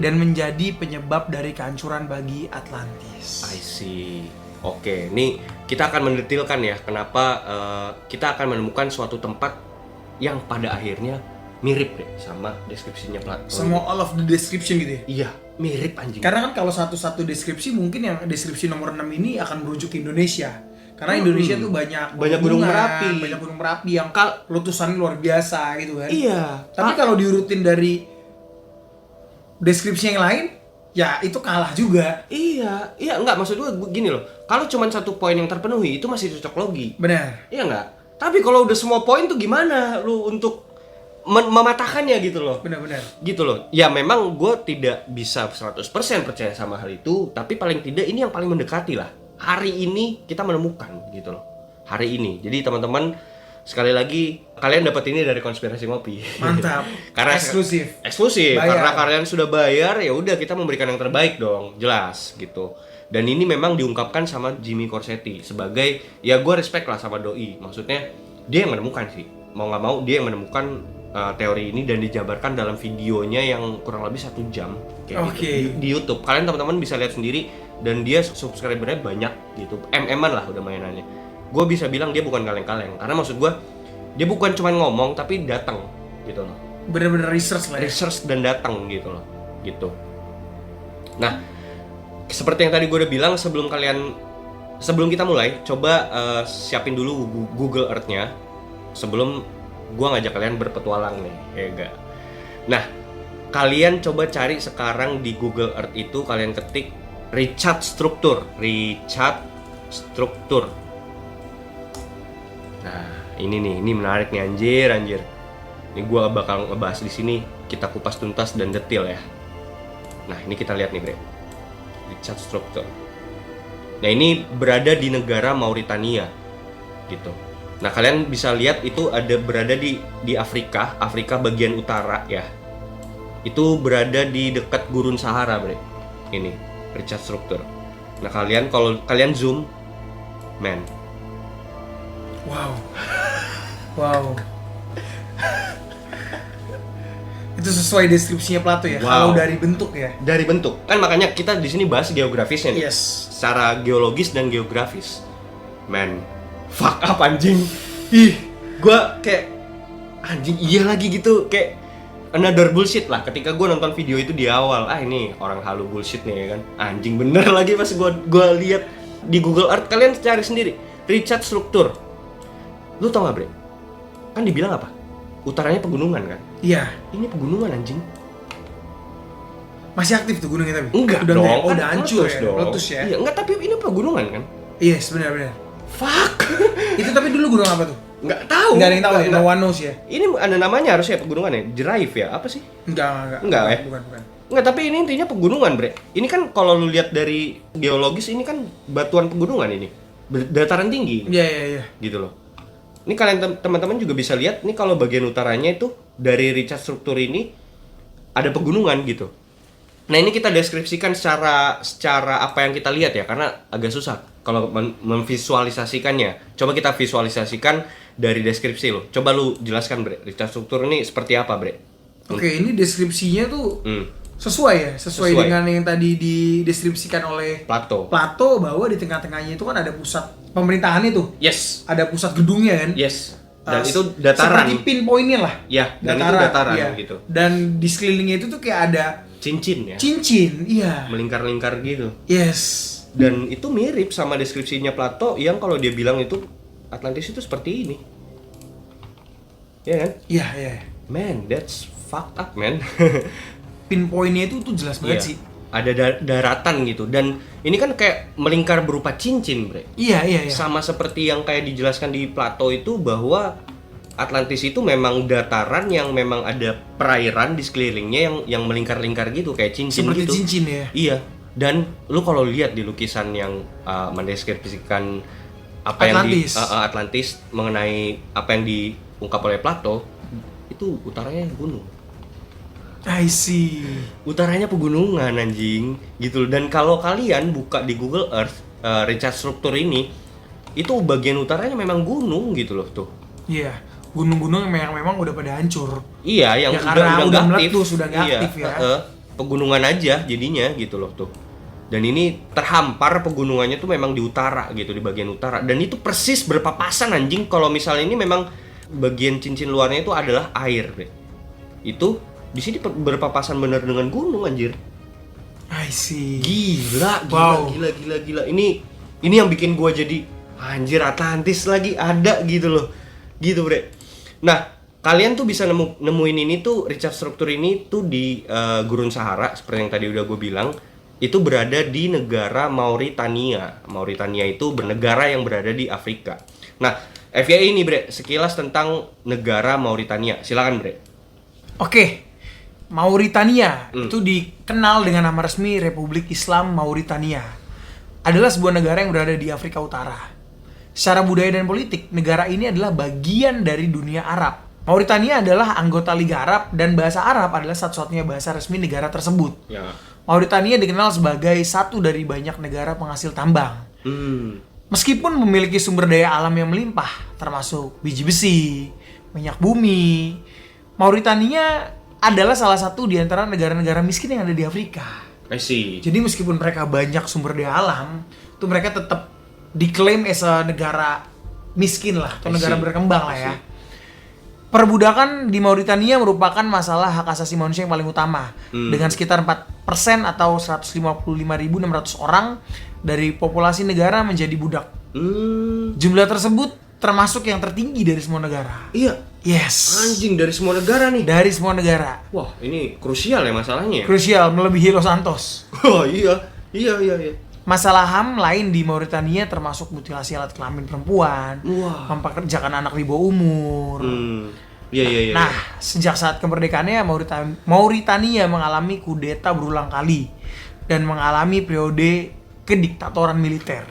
Speaker 1: dan menjadi penyebab dari kehancuran bagi Atlantis.
Speaker 2: I see. Oke, nih kita akan mendetilkan ya kenapa kita akan menemukan suatu tempat yang pada akhirnya mirip deh sama deskripsinya Plato.
Speaker 1: Semua all of the description gitu ya?
Speaker 2: Iya, mirip anjing.
Speaker 1: Karena kan kalau satu-satu deskripsi mungkin yang deskripsi nomor 6 ini akan merujuk ke Indonesia. Karena Indonesia tuh banyak
Speaker 2: gunung Merapi.
Speaker 1: banyak gunung Merapi yang letusannya luar biasa gitu kan.
Speaker 2: Iya.
Speaker 1: Tapi kalau diurutin dari deskripsi yang lain, ya itu kalah juga.
Speaker 2: Iya, enggak maksud gue gini loh. Kalau cuma satu poin yang terpenuhi itu masih cocok logi.
Speaker 1: Benar.
Speaker 2: Iya enggak? Tapi kalau udah semua poin tuh gimana lu untuk mematahkannya gitu loh.
Speaker 1: Benar-benar.
Speaker 2: Gitu loh. Ya memang gue tidak bisa 100% percaya sama hal itu, tapi paling tidak ini yang paling mendekati lah. Hari ini kita menemukan gitu loh. hari ini. Jadi teman-teman, sekali lagi kalian dapat ini dari Konspirasi Ngopi.
Speaker 1: Mantap.
Speaker 2: Karena
Speaker 1: eksklusif.
Speaker 2: Eksklusif.
Speaker 1: Bayar.
Speaker 2: Karena kalian sudah bayar, ya udah kita memberikan yang terbaik dong, jelas gitu. Dan ini memang diungkapkan sama Jimmy Corsetti sebagai, ya gue respect lah sama doi. Maksudnya dia yang menemukan sih, mau nggak mau dia yang menemukan teori ini dan dijabarkan dalam videonya yang kurang lebih 1 jam kayak gitu, di YouTube. Kalian teman-teman bisa lihat sendiri, dan dia subscribernya banyak gitu, MM-an lah udah mainannya. Gue bisa bilang dia bukan kaleng-kaleng, karena maksud gue dia bukan cuma ngomong tapi datang gitu loh.
Speaker 1: Bener-bener research lah ya.
Speaker 2: Research dan datang gitu loh, gitu. Nah, seperti yang tadi gue udah bilang, sebelum kita mulai, coba siapin dulu Google Earth-nya sebelum gue ngajak kalian berpetualang nih, ya enggak? Nah, kalian coba cari sekarang di Google Earth itu, kalian ketik Richard Struktur. Nah, ini menarik nih, anjir. Ini gue bakal ngebahas di sini, kita kupas tuntas dan detail ya. Nah, ini kita lihat nih, Bre. Richard Struktur. Nah, ini berada di negara Mauritania, gitu. Nah, kalian bisa lihat itu berada di Afrika bagian utara ya. Itu berada di dekat Gurun Sahara, Bre. Ini Richard Struktur. Nah, kalau kalian zoom, man.
Speaker 1: Wow. Itu sesuai deskripsinya Plato ya.
Speaker 2: Wow.
Speaker 1: Kalau dari bentuk ya.
Speaker 2: Dari bentuk. Kan makanya kita di sini bahas geografisnya nih.
Speaker 1: Yes.
Speaker 2: Secara geologis dan geografis. Man, fuck up anjing. Ih, gua kayak anjing iya lagi gitu, kayak another bullshit lah ketika gua nonton video itu di awal. Ini orang halu bullshit nih ya kan. Anjing bener lagi pas gua lihat di Google Earth. Kalian cari sendiri Richard Struktur. Lu tau gak, Bre? Kan dibilang apa? Utaranya pegunungan kan?
Speaker 1: Iya.
Speaker 2: Ini pegunungan anjing.
Speaker 1: Masih aktif tuh gunungnya tapi?
Speaker 2: Enggak
Speaker 1: udah
Speaker 2: dong.
Speaker 1: Oh, udah hancur ya?
Speaker 2: Dong.
Speaker 1: Meletus ya?
Speaker 2: Iya, enggak, tapi ini pegunungan kan?
Speaker 1: Iya, benar.
Speaker 2: Fuck.
Speaker 1: Itu tapi dulu gunung apa tuh?
Speaker 2: Enggak tahu.
Speaker 1: Enggak ada yang tahu ya? No one knows ya?
Speaker 2: Ini ada namanya harusnya pegunungan ya? Jeraif ya? Apa sih?
Speaker 1: Enggak
Speaker 2: ya?
Speaker 1: Bukan.
Speaker 2: Enggak, tapi ini intinya pegunungan, Bre. Ini kan kalau lu lihat dari geologis, ini kan batuan pegunungan ini. Dataran tinggi.
Speaker 1: Iya.
Speaker 2: Gitu loh. Ini kalian teman-teman juga bisa lihat, nih kalau bagian utaranya itu dari Richard Struktur ini ada pegunungan gitu. Nah, ini kita deskripsikan secara apa yang kita lihat ya, karena agak susah kalau memvisualisasikannya. Coba kita visualisasikan dari deskripsi lo. Coba lu jelaskan, Bre, Richard Struktur ini seperti apa, Bre?
Speaker 1: Oke, ini deskripsinya tuh sesuai dengan yang tadi dideskripsikan oleh
Speaker 2: Plato,
Speaker 1: bahwa di tengah-tengahnya itu kan ada pusat pemerintahan itu.
Speaker 2: Yes.
Speaker 1: Ada pusat gedungnya kan?
Speaker 2: Yes. Dan itu dataran.
Speaker 1: Seperti pinpointnya lah.
Speaker 2: Ya, dan itu dataran
Speaker 1: iya.
Speaker 2: gitu.
Speaker 1: Dan di sekelilingnya itu tuh kayak ada
Speaker 2: cincin ya.
Speaker 1: Cincin, iya.
Speaker 2: Melingkar-lingkar gitu.
Speaker 1: Yes.
Speaker 2: Dan itu mirip sama deskripsinya Plato yang kalau dia bilang itu Atlantis itu seperti ini. Ya kan?
Speaker 1: Iya.
Speaker 2: Man, that's fucked up, man.
Speaker 1: Pinpointnya itu tuh jelas banget sih.
Speaker 2: Ada daratan gitu, dan ini kan kayak melingkar berupa cincin, Bre.
Speaker 1: Iya.
Speaker 2: Sama seperti yang kayak dijelaskan di Plato itu, bahwa Atlantis itu memang dataran yang memang ada perairan di sekelilingnya yang melingkar-lingkar gitu kayak cincin
Speaker 1: seperti
Speaker 2: gitu.
Speaker 1: Seperti cincin ya.
Speaker 2: Iya. Dan lu kalau lihat di lukisan yang mendeskripsikan apa
Speaker 1: Atlantis.
Speaker 2: yang di Atlantis mengenai apa yang diungkap oleh Plato, itu utaranya gunung.
Speaker 1: I see.
Speaker 2: Utaranya pegunungan anjing gitu loh. Dan kalau kalian buka di Google Earth Richard Struktur ini, itu bagian utaranya memang gunung gitu loh tuh.
Speaker 1: Iya, gunung-gunung yang memang udah pada hancur.
Speaker 2: Iya, yang
Speaker 1: karena udah
Speaker 2: aktif.
Speaker 1: Meletus, udah nggak aktif ya.
Speaker 2: Pegunungan aja jadinya gitu loh tuh. Dan ini terhampar pegunungannya tuh memang di utara gitu, di bagian utara. Dan itu persis berpapasan anjing, kalau misalnya ini memang bagian cincin luarnya itu adalah air, Bre. Itu di sini berpapasan bener dengan gunung anjir.
Speaker 1: I see.
Speaker 2: Gila. Ini yang bikin gua jadi anjir, Atlantis lagi ada gitu loh. Gitu, Bre. Nah, kalian tuh bisa nemuin ini tuh Richard Struktur ini tuh di Gurun Sahara seperti yang tadi udah gue bilang. Itu berada di negara Mauritania. Mauritania itu negara yang berada di Afrika. Nah, FYI ini, Bre, sekilas tentang negara Mauritania. Silakan, Bre.
Speaker 1: Oke. Mauritania itu dikenal dengan nama resmi Republik Islam Mauritania. Adalah sebuah negara yang berada di Afrika Utara. Secara budaya dan politik, negara ini adalah bagian dari dunia Arab. Mauritania adalah anggota Liga Arab dan bahasa Arab adalah satu-satunya bahasa resmi negara tersebut.
Speaker 2: Ya.
Speaker 1: Mauritania dikenal sebagai satu dari banyak negara penghasil tambang. Meskipun memiliki sumber daya alam yang melimpah, termasuk biji besi, minyak bumi, Mauritania adalah salah satu di antara negara-negara miskin yang ada di Afrika.
Speaker 2: I see.
Speaker 1: Jadi meskipun mereka banyak sumber daya alam, tuh mereka tetap diklaim as a negara miskin lah, atau negara berkembang lah ya. Perbudakan di Mauritania merupakan masalah hak asasi manusia yang paling utama, dengan sekitar 4% atau 155.600 orang dari populasi negara menjadi budak. Jumlah tersebut termasuk yang tertinggi dari semua negara.
Speaker 2: Iya.
Speaker 1: Yes.
Speaker 2: Anjing, dari semua negara nih.
Speaker 1: Dari semua negara.
Speaker 2: Wah, ini krusial ya masalahnya ya.
Speaker 1: Krusial, melebihi Los Santos.
Speaker 2: Oh iya. Iya.
Speaker 1: Masalah HAM lain di Mauritania termasuk mutilasi alat kelamin perempuan,
Speaker 2: Wah.
Speaker 1: mempekerjakan anak di bawah umur.
Speaker 2: Iya.
Speaker 1: Nah, sejak saat kemerdekaannya Mauritania mengalami kudeta berulang kali dan mengalami periode kediktatoran militer.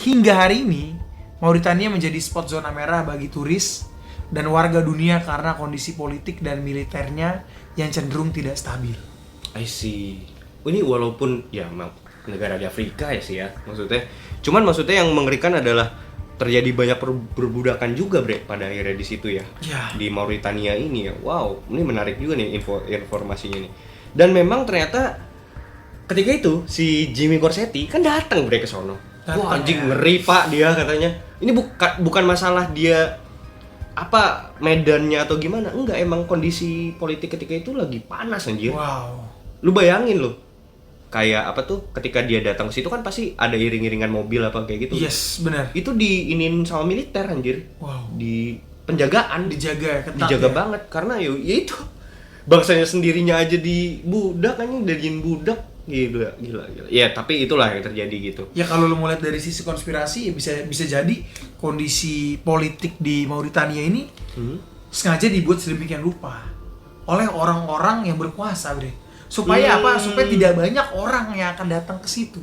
Speaker 1: Hingga hari ini, Mauritania menjadi spot zona merah bagi turis dan warga dunia karena kondisi politik dan militernya yang cenderung tidak stabil.
Speaker 2: I see. Ini walaupun ya negara di Afrika ya sih ya maksudnya. Cuman maksudnya yang mengerikan adalah terjadi banyak perbudakan juga bre pada akhirnya di situ ya. Di Mauritania ini ya. Wow, ini menarik juga nih informasinya nih. Dan memang ternyata ketika itu si Jimmy Corsetti kan datang bre ke sono. Wah anjing ngeri pak dia katanya. Ini bukan masalah dia apa medannya atau gimana, enggak, emang kondisi politik ketika itu lagi panas anjir.
Speaker 1: Wow.
Speaker 2: Lu bayangin lu. Kayak apa tuh ketika dia datang ke situ kan pasti ada iring-iringan mobil apa kayak gitu.
Speaker 1: Yes, benar.
Speaker 2: Itu diinin sama militer anjir.
Speaker 1: Wow.
Speaker 2: Di penjagaan,
Speaker 1: Dijaga ketat.
Speaker 2: dijaga
Speaker 1: ya?
Speaker 2: banget karena ya itu bangsanya sendirinya aja di budak anjing, dijadiin budak. Gila. Ya, tapi itulah yang terjadi gitu.
Speaker 1: Ya kalau lu mau lihat dari sisi konspirasi ya bisa jadi kondisi politik di Mauritania ini sengaja dibuat sedemikian rupa oleh orang-orang yang berkuasa, Bre. Supaya apa? Supaya tidak banyak orang yang akan datang ke situ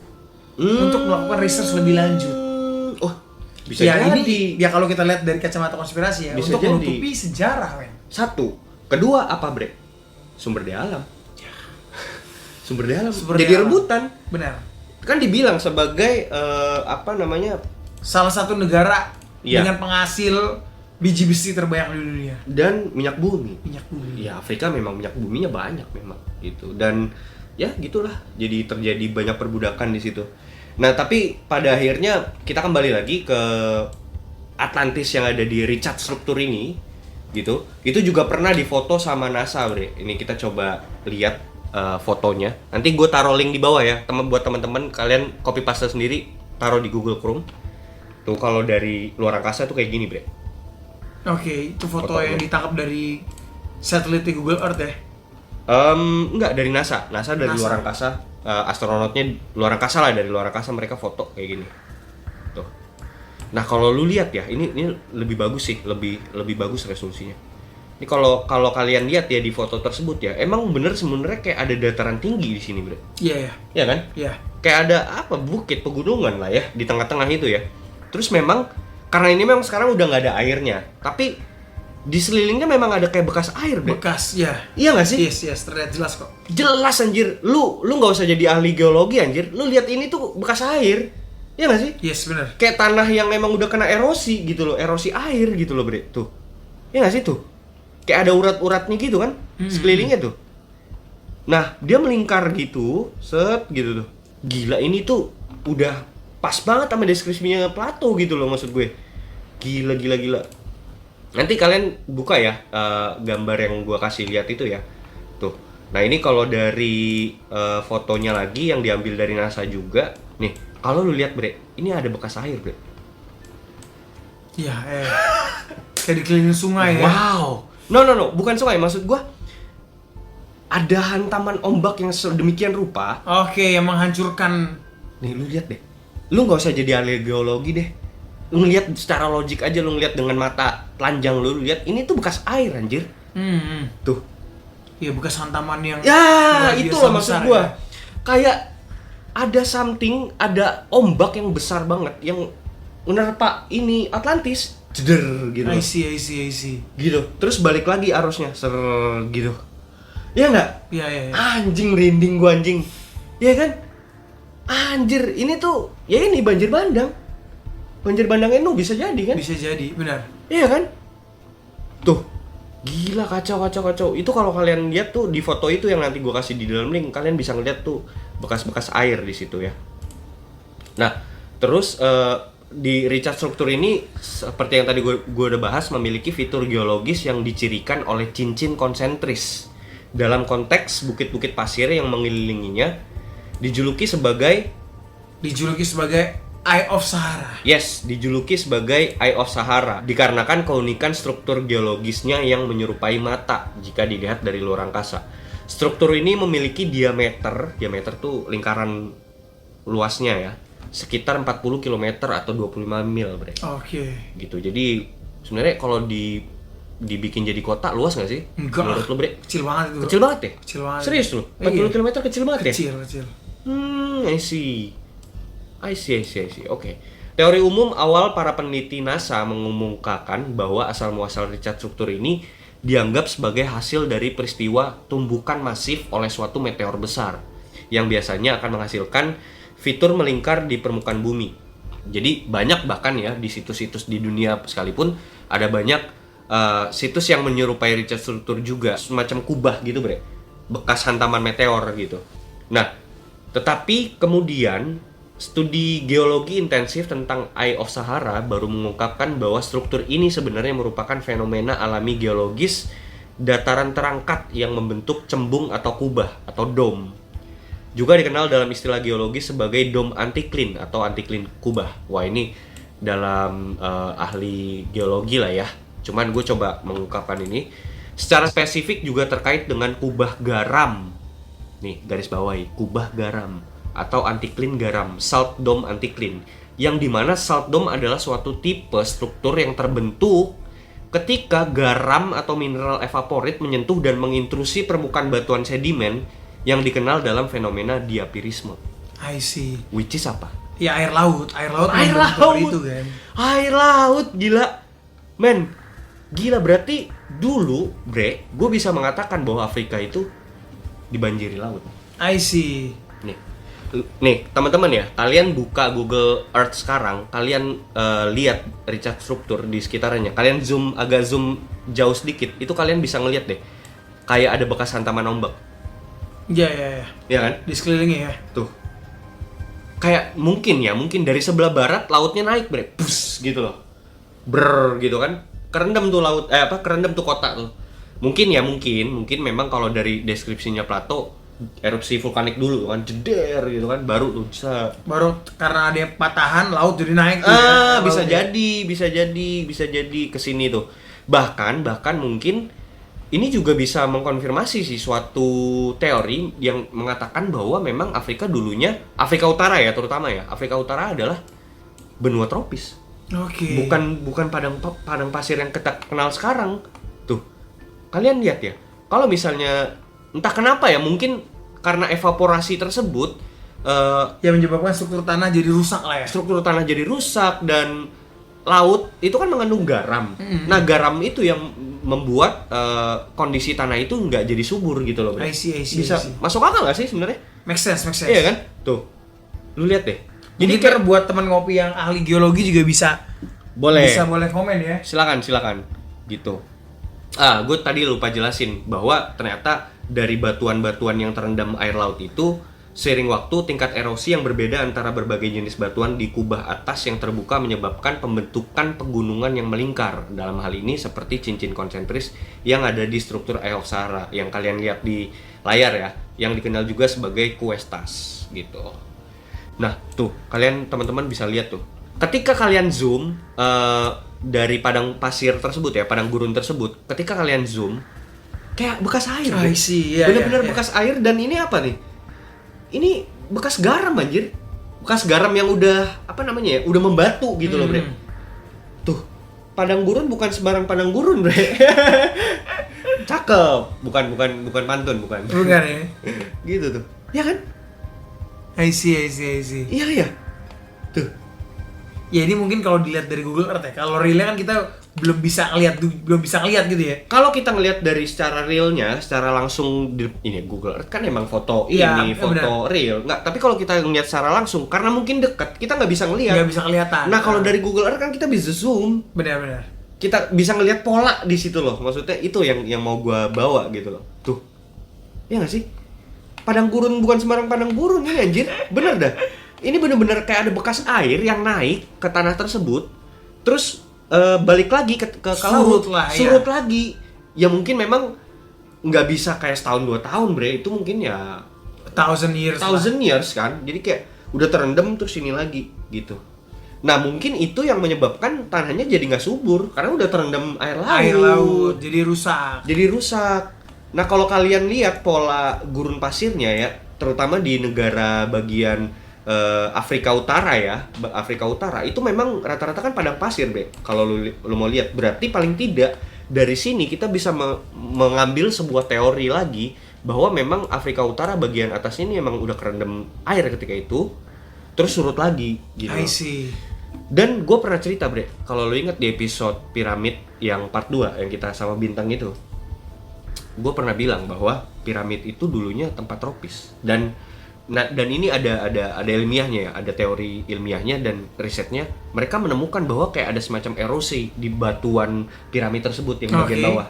Speaker 1: untuk melakukan research lebih lanjut.
Speaker 2: Oh, bisa
Speaker 1: ya
Speaker 2: jadi.
Speaker 1: ini ya kalau kita lihat dari kacamata konspirasi ya,
Speaker 2: Bisa
Speaker 1: untuk
Speaker 2: jadi.
Speaker 1: menutupi sejarah, men.
Speaker 2: Satu, kedua apa, Bre? Sumber daya alam. Sumber daya alam.
Speaker 1: Sumber
Speaker 2: Jadi
Speaker 1: daya alam.
Speaker 2: rebutan.
Speaker 1: Benar.
Speaker 2: Kan dibilang sebagai apa namanya?
Speaker 1: Salah satu negara
Speaker 2: Iya.
Speaker 1: dengan penghasil biji besi terbanyak di dunia.
Speaker 2: Dan minyak bumi.
Speaker 1: Minyak bumi.
Speaker 2: Ya Afrika memang minyak buminya banyak memang gitu. Dan ya gitulah. Jadi terjadi banyak perbudakan di situ. Nah, tapi pada akhirnya kita kembali lagi ke Atlantis yang ada di Richard struktur ini gitu. Itu juga pernah difoto sama NASA, Bre. Ini kita coba lihat fotonya. Nanti gue taruh link di bawah ya. Buat teman-teman kalian copy paste sendiri, taruh di Google Chrome. Tuh kalau dari luar angkasa tuh kayak gini, Bre.
Speaker 1: Oke, itu foto
Speaker 2: Fotonya.
Speaker 1: yang ditangkap dari satelit di Google Earth ya?
Speaker 2: Enggak, dari NASA. NASA dari
Speaker 1: NASA.
Speaker 2: luar angkasa, astronotnya luar angkasa lah, dari luar angkasa mereka foto kayak gini. Tuh. Nah, kalau lu lihat ya, ini lebih bagus sih, lebih bagus resolusinya. Ini kalau kalian lihat ya di foto tersebut ya, emang bener sebenarnya kayak ada dataran tinggi di sini, Bro.
Speaker 1: Iya ya.
Speaker 2: Iya kan?
Speaker 1: Iya.
Speaker 2: Kayak ada apa bukit pegunungan lah ya di tengah-tengah itu ya. Terus memang karena ini memang sekarang udah nggak ada airnya, tapi di sekelilingnya memang ada kayak bekas air, Bro.
Speaker 1: Bekas, ya.
Speaker 2: Iya nggak sih?
Speaker 1: Yes, terlihat jelas kok.
Speaker 2: Jelas anjir. Lu nggak usah jadi ahli geologi anjir. Lu lihat ini tuh bekas air. Iya nggak sih?
Speaker 1: Yes, benar.
Speaker 2: Kayak tanah yang memang udah kena erosi gitu loh, erosi air gitu loh, Bre. Tuh. Iya nggak sih tuh? Kayak ada urat-uratnya gitu kan, sekelilingnya tuh. Nah, dia melingkar gitu, set gitu tuh. Gila, ini tuh udah pas banget sama deskripsinya Plato gitu loh maksud gue. Gila. Nanti kalian buka ya gambar yang gua kasih lihat itu ya. Tuh. Nah, ini kalau dari fotonya lagi yang diambil dari NASA juga. Nih, kalau lu lihat, Bre, ini ada bekas air, Bre.
Speaker 1: Iya, kayak dikelilingi sungai ya.
Speaker 2: Wow. No, bukan sungai, maksud gua ada hantaman ombak yang sedemikian rupa.
Speaker 1: Oke, yang menghancurkan.
Speaker 2: Nih, lu lihat deh. Lu nggak usah jadi ahli geologi deh. Lu ngeliat secara logik aja, lu ngeliat dengan mata telanjang lu lihat ini tuh bekas air anjir. Tuh.
Speaker 1: Iya, bekas hantaman yang
Speaker 2: Ya,
Speaker 1: luar
Speaker 2: itu
Speaker 1: biasa
Speaker 2: loh maksud
Speaker 1: besar
Speaker 2: gua.
Speaker 1: ya.
Speaker 2: Kayak ada ombak yang besar banget yang menerpa ini Atlantis, jeder gitu.
Speaker 1: I see.
Speaker 2: Gitu. Terus balik lagi arusnya, ser gitu. Iya nggak?
Speaker 1: Iya.
Speaker 2: Anjing, merinding gua anjing. Iya kan? Anjir, ini tuh ya ini banjir bandang. Banjir bandang itu bisa jadi kan?
Speaker 1: Bisa jadi, benar.
Speaker 2: Iya kan? Tuh. Gila, kacau. Itu kalau kalian lihat tuh di foto itu yang nanti gua kasih di dalam link, kalian bisa ngeliat tuh bekas-bekas air di situ ya. Nah, terus di Richard struktur ini seperti yang tadi gue udah bahas, memiliki fitur geologis yang dicirikan oleh cincin konsentris. Dalam konteks bukit-bukit pasir yang mengelilinginya dijuluki sebagai
Speaker 1: Eye of Sahara.
Speaker 2: Yes, dijuluki sebagai Eye of Sahara dikarenakan keunikan struktur geologisnya yang menyerupai mata jika dilihat dari luar angkasa. Struktur ini memiliki diameter tuh lingkaran luasnya ya, sekitar 40 km atau 25 mil, Bre.
Speaker 1: Oke.
Speaker 2: Gitu. Jadi sebenarnya kalau dibikin jadi kota luas nggak sih?
Speaker 1: Enggak.
Speaker 2: Menurut lo, Bre?
Speaker 1: Kecil banget itu.
Speaker 2: Kecil banget ya?
Speaker 1: Kecil banget.
Speaker 2: Serius lo? 40 km kecil banget ya?
Speaker 1: Kecil.
Speaker 2: I see. Oke. Teori umum awal para peneliti NASA mengemukakan bahwa asal-muasal Richard struktur ini dianggap sebagai hasil dari peristiwa tumbukan masif oleh suatu meteor besar yang biasanya akan menghasilkan fitur melingkar di permukaan bumi. Jadi banyak bahkan ya di situs-situs di dunia sekalipun ada banyak situs yang menyerupai Richard struktur juga, semacam kubah gitu, Bre. Bekas hantaman meteor gitu. Nah, tetapi kemudian studi geologi intensif tentang Eye of Sahara baru mengungkapkan bahwa struktur ini sebenarnya merupakan fenomena alami geologis dataran terangkat yang membentuk cembung atau kubah atau dome. Juga dikenal dalam istilah geologis sebagai dome antiklin atau antiklin kubah. Wah, ini dalam ahli geologi lah ya. Cuman gue coba mengungkapkan ini. Secara spesifik juga terkait dengan kubah garam. Nih, garis bawahi, kubah garam atau antiklin garam, salt dome antiklin, yang dimana salt dome adalah suatu tipe struktur yang terbentuk ketika garam atau mineral evaporit menyentuh dan mengintrusi permukaan batuan sedimen yang dikenal dalam fenomena diapirisme.
Speaker 1: I see.
Speaker 2: Which is apa?
Speaker 1: Ya air laut itu kan.
Speaker 2: Air laut, gila. Men, gila, berarti dulu, Bre, gue bisa mengatakan bahwa Afrika itu dibanjiri laut.
Speaker 1: I see.
Speaker 2: Nih, teman-teman ya, kalian buka Google Earth sekarang, kalian lihat Richard struktur di sekitarnya. Kalian agak zoom jauh sedikit, itu kalian bisa ngeliat deh. Kayak ada bekas hantaman ombak.
Speaker 1: Iya.
Speaker 2: Iya kan?
Speaker 1: Di sekelilingi ya.
Speaker 2: Tuh. Kayak mungkin dari sebelah barat lautnya naik, Bre. Bus gitu loh. Brr gitu kan. Kerendam tuh laut, kerendam tuh kota tuh. Mungkin memang kalau dari deskripsinya Plato erupsi vulkanik dulu kan, jeder gitu kan, baru tuh
Speaker 1: baru karena ada patahan laut jadi naik tuh
Speaker 2: bisa jadi kesini tuh. Bahkan mungkin ini juga bisa mengkonfirmasi sih suatu teori yang mengatakan bahwa memang Afrika Utara ya, terutama ya, Afrika Utara adalah benua tropis.
Speaker 1: Oke.
Speaker 2: Bukan padang pasir yang kita kenal sekarang. Tuh. Kalian lihat ya. Kalau misalnya entah kenapa ya, mungkin karena evaporasi tersebut
Speaker 1: yang menyebabkan struktur tanah jadi rusak lah ya.
Speaker 2: Struktur tanah jadi rusak dan laut itu kan mengandung garam. Nah, garam itu yang membuat kondisi tanah itu nggak jadi subur gitu loh, Bro.
Speaker 1: I see.
Speaker 2: Bisa masuk akal nggak sih sebenarnya?
Speaker 1: Make sense.
Speaker 2: Iya kan? Tuh. Lu lihat deh.
Speaker 1: Jadi kayak buat teman ngopi yang ahli geologi juga bisa boleh komen ya.
Speaker 2: Silakan gitu. Gue tadi lupa jelasin bahwa ternyata dari batuan-batuan yang terendam air laut itu, seiring waktu tingkat erosi yang berbeda antara berbagai jenis batuan di kubah atas yang terbuka menyebabkan pembentukan pegunungan yang melingkar. Dalam hal ini seperti cincin konsentris yang ada di struktur Eye of Sahara yang kalian lihat di layar ya, yang dikenal juga sebagai kuestas gitu. Nah, tuh, kalian teman-teman bisa lihat tuh. Ketika kalian zoom dari padang pasir tersebut ya, padang gurun tersebut, ketika kalian zoom kayak bekas air. Bener-bener bekas air. Dan ini apa nih? Ini bekas garam anjir. Bekas garam yang udah udah membatu gitu loh, Bre. Tuh, padang gurun bukan sembarang padang gurun, Bre. Cakep. Bukan pantun, bukan.
Speaker 1: Bukan ya.
Speaker 2: Gitu tuh. Ya kan?
Speaker 1: I see.
Speaker 2: Iya. Tuh.
Speaker 1: Ya ini mungkin kalau dilihat dari Google Earth ya. Kalau realnya kan kita belum bisa ngeliat gitu ya.
Speaker 2: Kalau kita ngelihat dari secara realnya, secara langsung ini Google Earth kan emang foto
Speaker 1: Iya,
Speaker 2: ini, foto real. Nggak, tapi kalau kita ngelihat secara langsung, karena mungkin dekat, kita nggak bisa ngelihat.
Speaker 1: Nggak bisa kelihatan.
Speaker 2: Nah, kalau dari Google Earth kan kita bisa zoom.
Speaker 1: Benar-benar.
Speaker 2: Kita bisa ngelihat pola di situ loh. Maksudnya itu yang mau gua bawa gitu loh. Tuh. Ya nggak sih? Padang gurun bukan sembarang padang gurun ini anjir. Bener dah. Ini bener-bener kayak ada bekas air yang naik ke tanah tersebut. Terus balik lagi ke laut. Surut lagi. Ya mungkin memang nggak bisa kayak setahun 2 tahun bre. Itu mungkin ya
Speaker 1: 1000 years.
Speaker 2: 1000 years kan. Jadi kayak udah terendam terus ini lagi gitu. Nah mungkin itu yang menyebabkan tanahnya jadi nggak subur karena udah terendam air laut.
Speaker 1: Air laut jadi rusak. Nah kalau kalian lihat pola gurun pasirnya ya, terutama di negara bagian Afrika Utara ya, Afrika Utara itu memang rata-rata kan padang pasir be. Kalau lu mau lihat, berarti paling tidak dari sini kita bisa mengambil sebuah teori lagi bahwa memang Afrika Utara bagian atas ini emang udah kerendam air ketika itu, terus surut lagi gitu. I see.
Speaker 2: Dan gue pernah cerita bre, kalau lo inget di episode piramid yang part 2 yang kita sama bintang itu, gue pernah bilang bahwa piramid itu dulunya tempat tropis dan ini ada ilmiahnya ya, ada teori ilmiahnya dan risetnya. Mereka menemukan bahwa kayak ada semacam erosi di batuan piramid tersebut yang bagian bawah.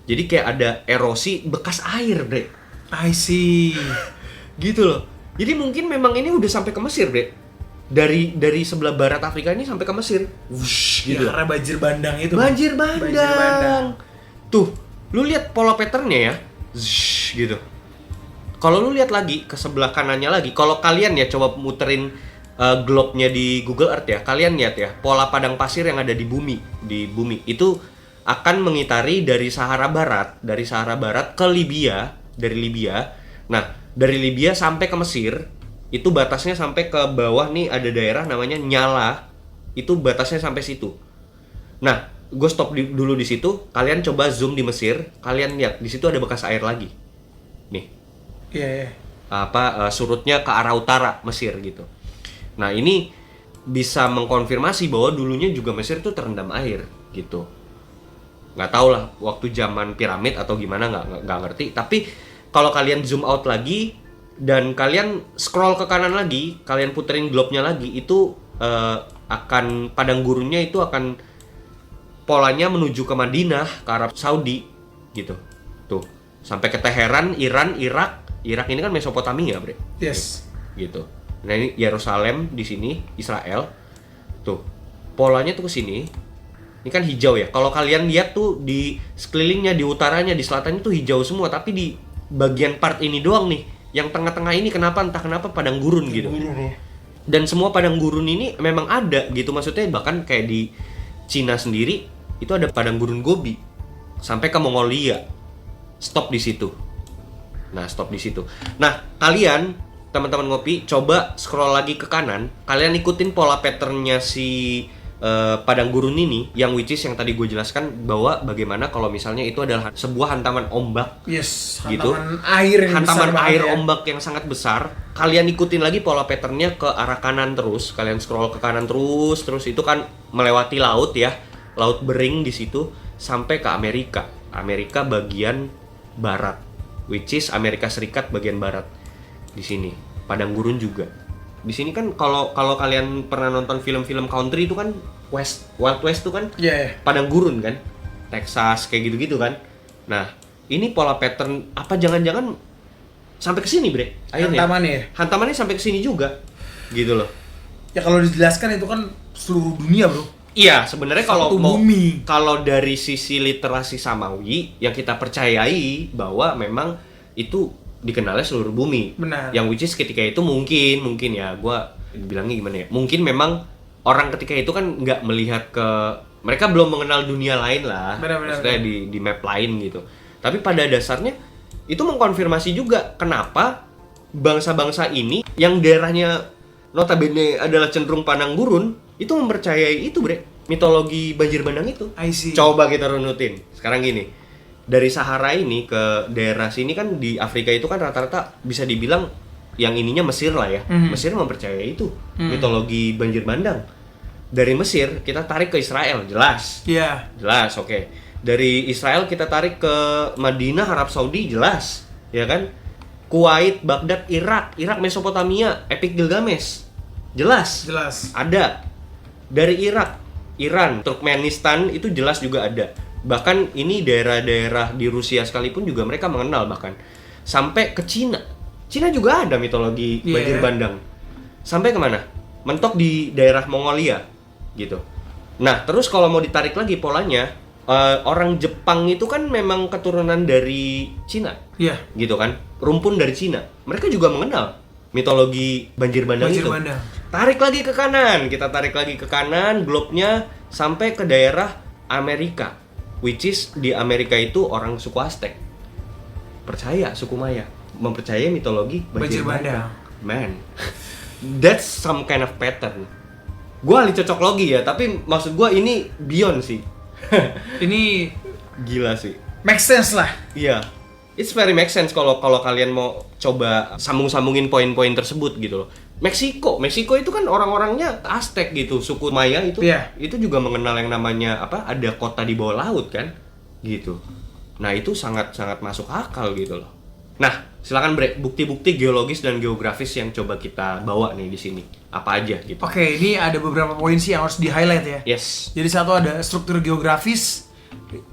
Speaker 2: Jadi kayak ada erosi bekas air bre.
Speaker 1: I see.
Speaker 2: Gitu loh. Jadi mungkin memang ini udah sampai ke Mesir bre. Dari sebelah barat Afrika ini sampai ke Mesir. Wush, gitu.
Speaker 1: Ya, karena banjir bandang itu.
Speaker 2: Banjir bandang. Tuh, lu lihat pola patternnya ya. Zzz, gitu. Kalau lu lihat lagi ke sebelah kanannya lagi, kalau kalian ya coba muterin globe-nya di Google Earth ya, kalian lihat ya, pola padang pasir yang ada di bumi itu akan mengitari dari Sahara Barat ke Libya, dari Libya. Nah, dari Libya sampai ke Mesir. Itu batasnya sampai ke bawah nih ada daerah namanya Nyala. Itu batasnya sampai situ. Nah, gue stop dulu di situ. Kalian coba zoom di Mesir. Kalian lihat di situ ada bekas air lagi. Nih.
Speaker 1: Iya.
Speaker 2: Surutnya ke arah utara Mesir gitu. Nah, ini bisa mengkonfirmasi bahwa dulunya juga Mesir itu terendam air gitu. Nggak tahu lah waktu zaman piramid atau gimana nggak ngerti. Tapi kalau kalian zoom out lagi dan kalian scroll ke kanan lagi, kalian puterin globe-nya lagi, itu akan padang gurunnya itu akan polanya menuju ke Madinah, ke Arab Saudi gitu. Tuh, sampai ke Teheran, Iran, Irak. Irak ini kan Mesopotamia, bre.
Speaker 1: Yes.
Speaker 2: Gitu. Nah, ini Yerusalem di sini, Israel. Tuh. Polanya tuh ke sini. Ini kan hijau ya. Kalau kalian lihat tuh di sekelilingnya, di utaranya, di selatannya tuh hijau semua, tapi di bagian part ini doang nih. Yang tengah-tengah ini entah kenapa padang gurun gitu. Dan semua padang gurun ini memang ada gitu, maksudnya bahkan kayak di Cina sendiri itu ada padang gurun Gobi sampai ke Mongolia. Stop di situ. Nah, kalian teman-teman ngopi coba scroll lagi ke kanan, kalian ikutin pola patternnya si padang gurun ini yang which is yang tadi gue jelaskan bahwa bagaimana kalau misalnya itu adalah sebuah hantaman ombak.
Speaker 1: Yes,
Speaker 2: gitu.
Speaker 1: Hantaman
Speaker 2: air ombak yang sangat besar. Kalian ikutin lagi pola patternnya ke arah kanan terus. Kalian scroll ke kanan terus itu kan melewati laut ya. Laut Bering di situ sampai ke Amerika. Amerika bagian barat, which is Amerika Serikat bagian barat. Di sini padang gurun juga. Di sini kan kalau kalian pernah nonton film-film country itu kan Wild West itu kan padang gurun kan, Texas kayak gitu-gitu kan. Nah, ini pola pattern apa jangan-jangan sampai ke sini, bre? Hantamannya sampai ke sini juga. Gitu loh.
Speaker 1: Ya kalau dijelaskan itu kan seluruh dunia, bro.
Speaker 2: Iya, sebenarnya kalau dari sisi literasi Samawi yang kita percayai bahwa memang itu dikenalnya seluruh bumi.
Speaker 1: Benar.
Speaker 2: Yang which is ketika itu mungkin ya, gue bilangnya gimana ya? Mungkin memang orang ketika itu kan nggak melihat mereka belum mengenal dunia lain lah. Maksudnya di map lain gitu. Tapi pada dasarnya itu mengkonfirmasi juga kenapa bangsa-bangsa ini yang daerahnya notabene adalah cenderung padang gurun itu mempercayai itu, bre, mitologi banjir bandang itu.
Speaker 1: I see.
Speaker 2: Coba kita runutin. Sekarang gini. Dari Sahara ini ke daerah sini kan di Afrika itu kan rata-rata bisa dibilang yang ininya Mesir lah ya. Mesir mempercayai itu mitologi banjir bandang. Dari Mesir kita tarik ke Israel, jelas.
Speaker 1: Iya.
Speaker 2: Jelas, oke. Dari Israel kita tarik ke Madinah, Arab Saudi, jelas. Ya kan? Kuwait, Baghdad, Irak Mesopotamia, Epic Gilgamesh. Jelas.
Speaker 1: Jelas.
Speaker 2: Ada. Dari Irak, Iran, Turkmenistan itu jelas juga ada. Bahkan ini daerah-daerah di Rusia sekalipun juga mereka mengenal bahkan. Sampai ke Cina. Cina juga ada mitologi banjir bandang. Sampai kemana? Mentok di daerah Mongolia gitu. Nah, terus kalau mau ditarik lagi polanya, orang Jepang itu kan memang keturunan dari Cina.
Speaker 1: Iya.
Speaker 2: Gitu kan? Rumpun dari Cina. Mereka juga mengenal mitologi banjir bandang itu.
Speaker 1: Bandang.
Speaker 2: Tarik lagi ke kanan, kita tarik lagi ke kanan, globe-nya sampai ke daerah Amerika, which is di Amerika itu orang suku Aztec. Percaya suku Maya, mempercayai mitologi banjir bandang. Man, that's some kind of pattern. Gua ahli cocok logi ya, tapi maksud gua ini beyond sih.
Speaker 1: Ini
Speaker 2: Gila sih.
Speaker 1: make sense lah.
Speaker 2: Iya. It's very make sense kalau kalian mau coba sambung-sambungin poin-poin tersebut gitu loh. Meksiko itu kan orang-orangnya Aztec gitu, suku Maya itu.
Speaker 1: Iya.
Speaker 2: Itu juga mengenal yang namanya apa? Ada kota di bawah laut kan? Gitu. Nah, itu sangat-sangat masuk akal gitu loh. Nah, silakan Bre, bukti-bukti geologis dan geografis yang coba kita bawa nih di sini. Apa aja gitu.
Speaker 1: Oke, ini ada beberapa poin sih yang harus di-highlight ya.
Speaker 2: Yes.
Speaker 1: Jadi satu ada struktur geografis.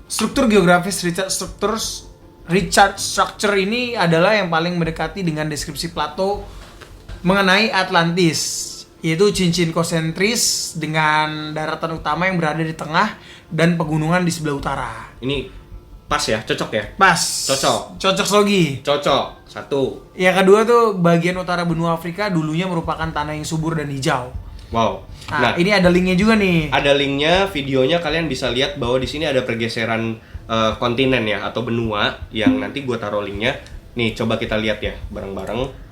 Speaker 1: Struktur geografis Richard Structure ini adalah yang paling mendekati dengan deskripsi Plato mengenai Atlantis, yaitu cincin konsentris dengan daratan utama yang berada di tengah dan pegunungan di sebelah utara.
Speaker 2: Ini pas ya, cocok ya?
Speaker 1: Pas. Cocok logi.
Speaker 2: Cocok. Satu.
Speaker 1: Yang kedua tuh bagian utara benua Afrika dulunya merupakan tanah yang subur dan hijau.
Speaker 2: Wow.
Speaker 1: Nah, ini ada linknya juga nih.
Speaker 2: Ada linknya, videonya kalian bisa lihat bahwa di sini ada pergeseran kontinen ya atau benua yang nanti gua taruh linknya. Nih, coba kita lihat ya bareng-bareng.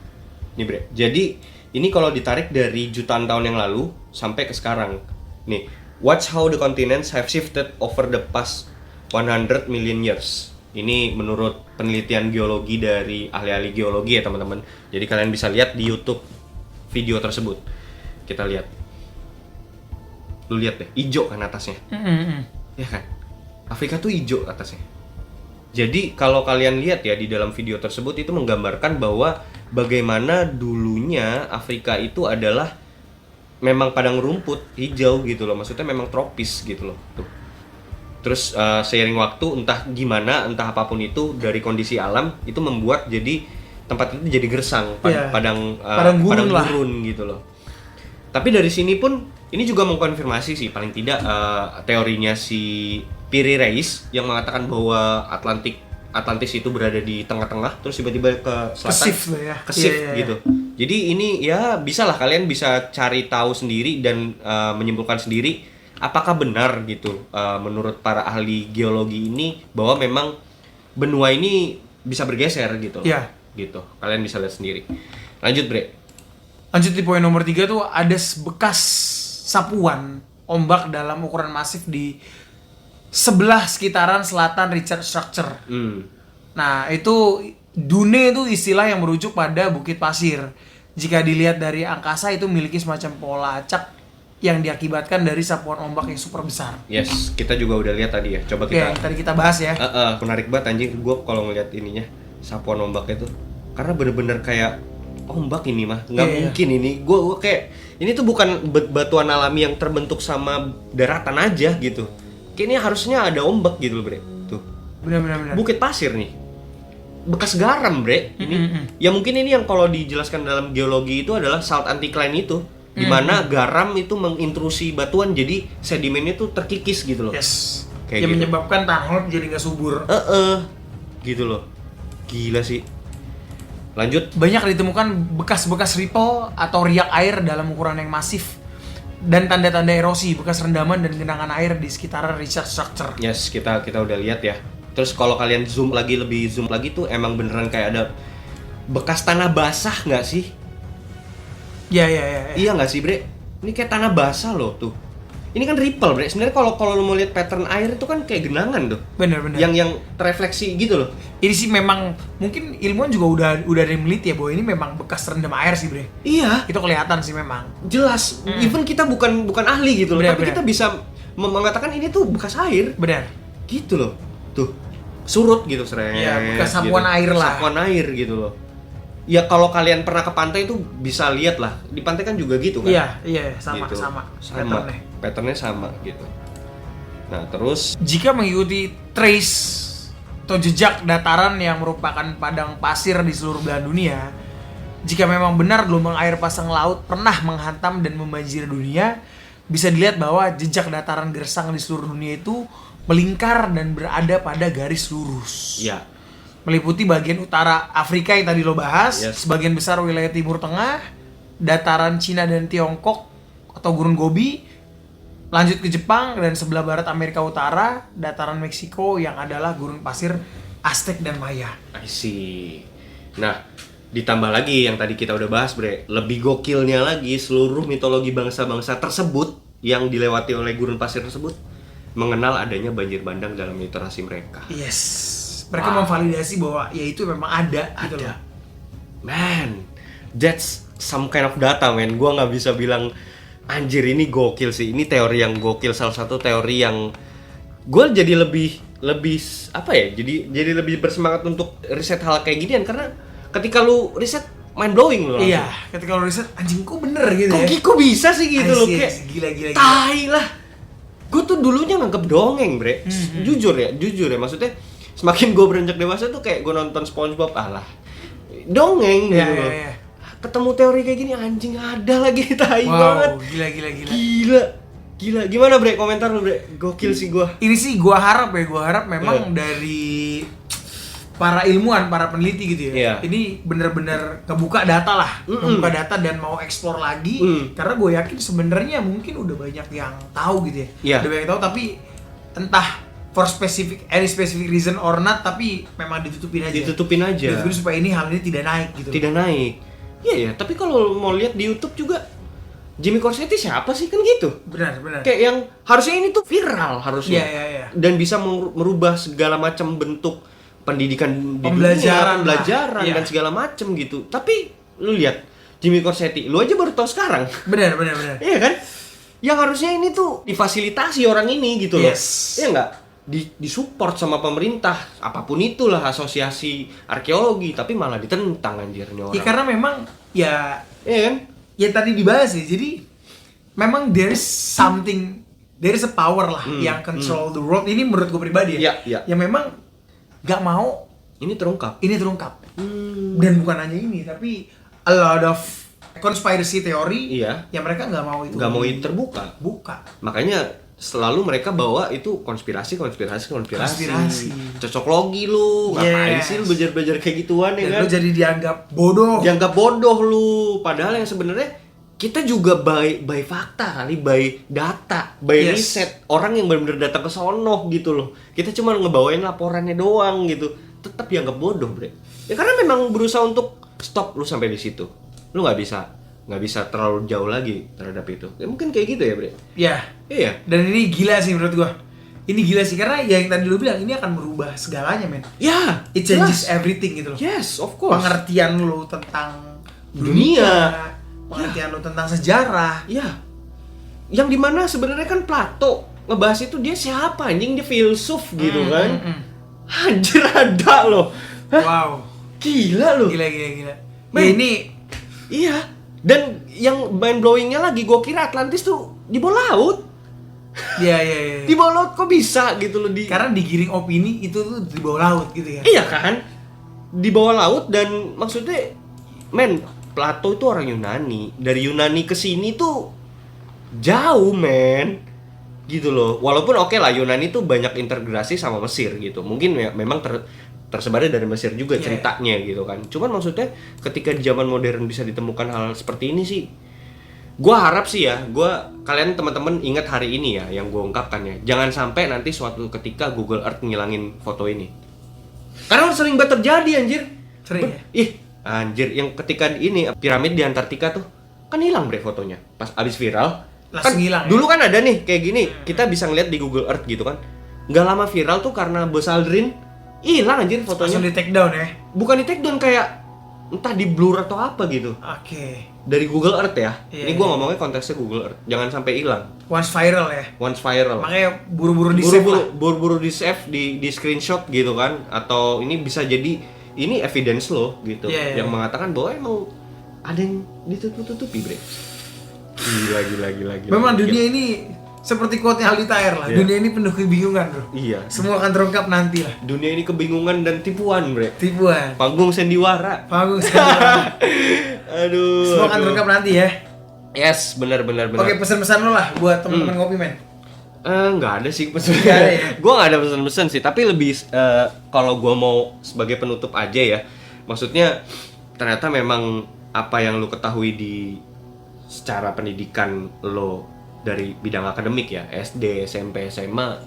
Speaker 2: Nih Bre. Jadi ini kalau ditarik dari jutaan tahun yang lalu sampai ke sekarang. Nih, watch how the continents have shifted over the past 100 million years. Ini menurut penelitian geologi dari ahli-ahli geologi ya teman-teman. Jadi kalian bisa lihat di YouTube video tersebut. Kita lihat. Lu lihat deh, hijau kan atasnya. Ya kan? Afrika tuh hijau atasnya. Jadi kalau kalian lihat ya di dalam video tersebut itu menggambarkan bahwa bagaimana dulunya Afrika itu adalah memang padang rumput hijau gitu loh. Maksudnya memang tropis gitu loh. Tuh. Terus seiring waktu entah gimana, entah apapun itu dari kondisi alam itu membuat jadi tempat itu jadi gersang, padang gurun gitu loh. Tapi dari sini pun ini juga mengkonfirmasi sih paling tidak teorinya si Piri Reis yang mengatakan bahwa Atlantis itu berada di tengah-tengah terus tiba-tiba ke selatan kesif gitu. Jadi ini ya bisalah kalian bisa cari tahu sendiri dan menyimpulkan sendiri apakah benar gitu menurut para ahli geologi ini bahwa memang benua ini bisa bergeser gitu.
Speaker 1: Iya.
Speaker 2: Gitu. Kalian bisa lihat sendiri. Lanjut, Bre.
Speaker 1: Lanjut di poin nomor 3 tuh ada bekas sapuan ombak dalam ukuran masif di sebelah sekitaran selatan Richard Structure. Nah, itu dune itu istilah yang merujuk pada bukit pasir. Jika dilihat dari angkasa itu memiliki semacam pola acak yang diakibatkan dari sapuan ombak yang super besar.
Speaker 2: Yes, kita juga udah lihat tadi ya. Coba kita.
Speaker 1: Oke, tadi kita bahas ya.
Speaker 2: Menarik banget anjing gue kalau ngeliat ininya sapuan ombak itu. Karena bener-bener kayak ombak ini mah nggak mungkin ini. Gue kayak ini tuh bukan batuan alami yang terbentuk sama daratan aja gitu. Kayaknya harusnya ada ombak gitu loh, Bre. Tuh.
Speaker 1: Benar.
Speaker 2: Bukit pasir nih. Bekas garam, Bre. Ini. Ya mungkin ini yang kalau dijelaskan dalam geologi itu adalah salt anticline itu. Di mana garam itu mengintrusi batuan jadi sedimennya tuh terkikis gitu loh.
Speaker 1: Yes.
Speaker 2: Kayak
Speaker 1: yang
Speaker 2: gitu.
Speaker 1: menyebabkan tanah jadi nggak subur.
Speaker 2: Gitu loh. Gila sih. Lanjut.
Speaker 1: Banyak ditemukan bekas-bekas ripple atau riak air dalam ukuran yang masif dan tanda-tanda erosi, bekas rendaman dan genangan air di sekitaran Richard Structure.
Speaker 2: Yes, kita udah lihat ya. Terus kalau kalian lebih zoom lagi tuh emang beneran kayak ada bekas tanah basah nggak sih?
Speaker 1: Ya.
Speaker 2: Iya nggak sih, Bre? Ini kayak tanah basah loh tuh. Ini kan ripple, bre. Sebenarnya kalau lu mau lihat pattern air itu kan kayak genangan tuh.
Speaker 1: Bener.
Speaker 2: Yang terefleksi gitu loh.
Speaker 1: Ini sih memang mungkin ilmuwan juga udah ada yang meliti ya bahwa ini memang bekas rendam air sih, Bre.
Speaker 2: Iya,
Speaker 1: Itu kelihatan sih memang.
Speaker 2: jelas. Even kita bukan ahli gitu loh,
Speaker 1: Bener,
Speaker 2: tapi
Speaker 1: bener.
Speaker 2: kita bisa mengatakan ini tuh bekas air.
Speaker 1: Benar.
Speaker 2: Gitu loh. Tuh. Surut gitu seret.
Speaker 1: Iya, bekas sapuan air lah.
Speaker 2: Sapuan air gitu loh. Ya kalau kalian pernah ke pantai itu bisa lihat lah. Di pantai kan juga gitu kan.
Speaker 1: Iya, sama
Speaker 2: Gitu.
Speaker 1: sama.
Speaker 2: Sama. Patternnya sama gitu. Nah, terus
Speaker 1: Jika mengikuti trace atau jejak dataran yang merupakan padang pasir di seluruh belahan dunia, jika memang benar gelombang air pasang laut pernah menghantam dan membanjiri dunia, bisa dilihat bahwa jejak dataran gersang di seluruh dunia itu melingkar dan berada pada garis lurus.
Speaker 2: ya,
Speaker 1: Meliputi bagian utara Afrika yang tadi lo bahas,
Speaker 2: Yes.
Speaker 1: sebagian besar wilayah Timur Tengah, dataran Cina dan Tiongkok atau Gurun Gobi, lanjut ke Jepang dan sebelah barat Amerika Utara, dataran Meksiko yang adalah gurun pasir Aztec dan Maya.
Speaker 2: I see. Nah, ditambah lagi yang tadi kita udah bahas, Bre. Lebih gokilnya lagi, seluruh mitologi bangsa-bangsa tersebut yang dilewati oleh gurun pasir tersebut mengenal adanya banjir bandang dalam literasi mereka.
Speaker 1: Yes. Mereka
Speaker 2: Wow.
Speaker 1: memvalidasi bahwa ya itu memang ada gitu loh.
Speaker 2: Man, that's some kind of data, man. Gua nggak bisa bilang anjir ini gokil sih. Ini teori yang gokil, salah satu teori yang gue jadi lebih apa ya? Jadi lebih bersemangat untuk riset hal kayak ginian karena ketika lu riset mind blowing lu langsung.
Speaker 1: Iya, ketika lo riset anjing kok bener gitu
Speaker 2: Kok,
Speaker 1: ya.
Speaker 2: kok bisa sih gitu loh
Speaker 1: I see,
Speaker 2: kayak
Speaker 1: gila.
Speaker 2: tai lah. Gue tuh dulunya nganggep dongeng, Bre. Jujur ya, maksudnya semakin gue beranjak dewasa tuh kayak gue nonton SpongeBob alah. Dongeng gitu loh.
Speaker 1: Iya.
Speaker 2: Ketemu teori kayak gini anjing ada lagi tai
Speaker 1: Wow,
Speaker 2: banget.
Speaker 1: gila.
Speaker 2: Gila. Gimana, Bre? Komentar lu, Bre. Gokil sih gua.
Speaker 1: Ini sih gua harap memang
Speaker 2: Iya.
Speaker 1: dari para ilmuwan, para peneliti gitu ya.
Speaker 2: Iya.
Speaker 1: Ini bener-bener ngebuka data lah, ngebuka data dan mau explore lagi. Karena gue yakin sebenarnya mungkin udah banyak yang tahu gitu ya.
Speaker 2: Iya.
Speaker 1: Udah banyak yang tahu tapi entah for any specific reason or not, tapi memang ditutupin aja.
Speaker 2: Ditutupin aja.
Speaker 1: Ditutupin supaya hal ini tidak naik gitu.
Speaker 2: Tidak naik. Iya ya, tapi kalau mau lihat di YouTube juga Jimmy Corsetti siapa sih kan gitu.
Speaker 1: Benar.
Speaker 2: Kayak yang harusnya ini tuh viral harusnya.
Speaker 1: Iya.
Speaker 2: Dan bisa merubah segala macam bentuk pendidikan di
Speaker 1: Pembelajaran
Speaker 2: dunia, pembelajaran
Speaker 1: lah. Iya.
Speaker 2: dan segala macam gitu. Tapi lu lihat Jimmy Corsetti, lu aja baru tahu sekarang.
Speaker 1: Benar.
Speaker 2: Iya kan? Yang harusnya ini tuh difasilitasi orang ini gitu loh.
Speaker 1: Yes.
Speaker 2: Iya nggak? Disupport sama pemerintah, apapun itulah asosiasi arkeologi, tapi malah ditentang anjirnya orang.
Speaker 1: Ya karena memang ya
Speaker 2: Iya kan?
Speaker 1: ya tadi dibahas ya, jadi memang there is a power lah yang control the world. Ini menurut gue pribadi ya,
Speaker 2: Iya.
Speaker 1: yang memang gak mau
Speaker 2: Ini terungkap.
Speaker 1: ini terungkap. Dan bukan hanya ini, tapi a lot of conspiracy teori
Speaker 2: Iya.
Speaker 1: yang mereka gak mau itu
Speaker 2: Nggak mau itu terbuka.
Speaker 1: buka.
Speaker 2: Makanya selalu mereka bawa itu konspirasi.
Speaker 1: Konspirasi.
Speaker 2: Cocok logi lu, ngapain
Speaker 1: Yes.
Speaker 2: sih lu belajar kayak gituan ya
Speaker 1: Dan
Speaker 2: kan?
Speaker 1: lu jadi dianggap bodoh.
Speaker 2: Dianggap bodoh lu, padahal yang sebenarnya kita juga by fakta kali, by data, by
Speaker 1: Yes.
Speaker 2: riset. Orang yang benar-benar datang ke sono gitu loh. Kita cuma ngebawain laporannya doang gitu. Tetap dianggap bodoh, Bre. Ya karena memang berusaha untuk stop lu sampai di situ. Lu nggak bisa terlalu jauh lagi terhadap itu. Ya mungkin kayak gitu ya, Bre.
Speaker 1: Ya.
Speaker 2: Iya.
Speaker 1: Dan ini gila sih menurut gua. Ini gila sih karena ya yang tadi lu bilang ini akan merubah segalanya, men.
Speaker 2: Ya,
Speaker 1: It changes everything gitu loh.
Speaker 2: Yes, of course.
Speaker 1: Pengertian lu tentang
Speaker 2: Dunia.
Speaker 1: pengertian lu tentang sejarah.
Speaker 2: Ya. Yang dimana sebenarnya kan Plato ngebahas itu dia siapa anjing, dia filsuf gitu kan. Anjir ada loh. Hah?
Speaker 1: Wow.
Speaker 2: Gila loh.
Speaker 1: Gila.
Speaker 2: Men.
Speaker 1: Ya ini
Speaker 2: Iya. Dan yang mind blowingnya lagi, gue kira Atlantis tuh di bawah laut.
Speaker 1: ya.
Speaker 2: Di bawah laut kok bisa gitu loh di.
Speaker 1: Karena digiring opini itu tuh di bawah laut gitu ya.
Speaker 2: Iya kan? Di bawah laut dan maksudnya men, Plato itu orang Yunani. Dari Yunani ke sini tuh jauh, men. Gitu loh. Walaupun oke lah Yunani tuh banyak integrasi sama Mesir gitu. Mungkin ya, memang tersebarnya dari Mesir juga ceritanya gitu kan. Cuman maksudnya ketika di zaman modern bisa ditemukan hal seperti ini sih, gua harap sih ya, kalian teman-teman ingat hari ini ya yang gua ungkapkan ya. Jangan sampai nanti suatu ketika Google Earth ngilangin foto ini. Karena sering banget terjadi anjir.
Speaker 1: Sering ya?
Speaker 2: Ih, anjir yang ketika ini piramid di Antartika tuh kan hilang bre fotonya. Pas abis viral
Speaker 1: langsung hilang.
Speaker 2: Dulu kan ada nih kayak gini, kita bisa ngeliat di Google Earth gitu kan. Nggak lama viral tuh karena Buzz Aldrin hilang anjir fotonya.
Speaker 1: Langsung di take down ya.
Speaker 2: Bukan di take down, kayak entah di blur atau apa gitu.
Speaker 1: Oke.
Speaker 2: Dari Google Earth ya.
Speaker 1: Iya,
Speaker 2: Ini gua
Speaker 1: iya.
Speaker 2: ngomongnya konteksnya Google Earth. Jangan sampai hilang.
Speaker 1: Once viral ya.
Speaker 2: Once viral.
Speaker 1: Makanya buru-buru di save lah.
Speaker 2: Buru-buru di save, di screenshot gitu kan. Atau ini bisa jadi ini evidence lo gitu.
Speaker 1: Iya, iya.
Speaker 2: Yang mengatakan bahwa emang ada yang ditutup-tutupi, bre. Gila.
Speaker 1: Memang dunia ini seperti quote-nya Aldi Taher lah.
Speaker 2: Iya.
Speaker 1: Dunia ini penuh kebingungan, bro.
Speaker 2: Iya.
Speaker 1: Semua akan terungkap nanti lah.
Speaker 2: Dunia ini kebingungan dan tipuan, bre.
Speaker 1: Tipuan.
Speaker 2: Panggung sendiwara.
Speaker 1: Panggung sendiri.
Speaker 2: Aduh.
Speaker 1: Semua akan terungkap nanti ya.
Speaker 2: Yes, benar.
Speaker 1: Oke, pesan-pesan lo lah buat teman-teman ngopi, men.
Speaker 2: Nggak ada sih pesan.
Speaker 1: Nggak ada ya?
Speaker 2: Gue nggak ada pesan-pesan sih, tapi lebih kalau gue mau sebagai penutup aja ya. Maksudnya ternyata memang apa yang lo ketahui di secara pendidikan lo dari bidang akademik ya, SD, SMP, SMA,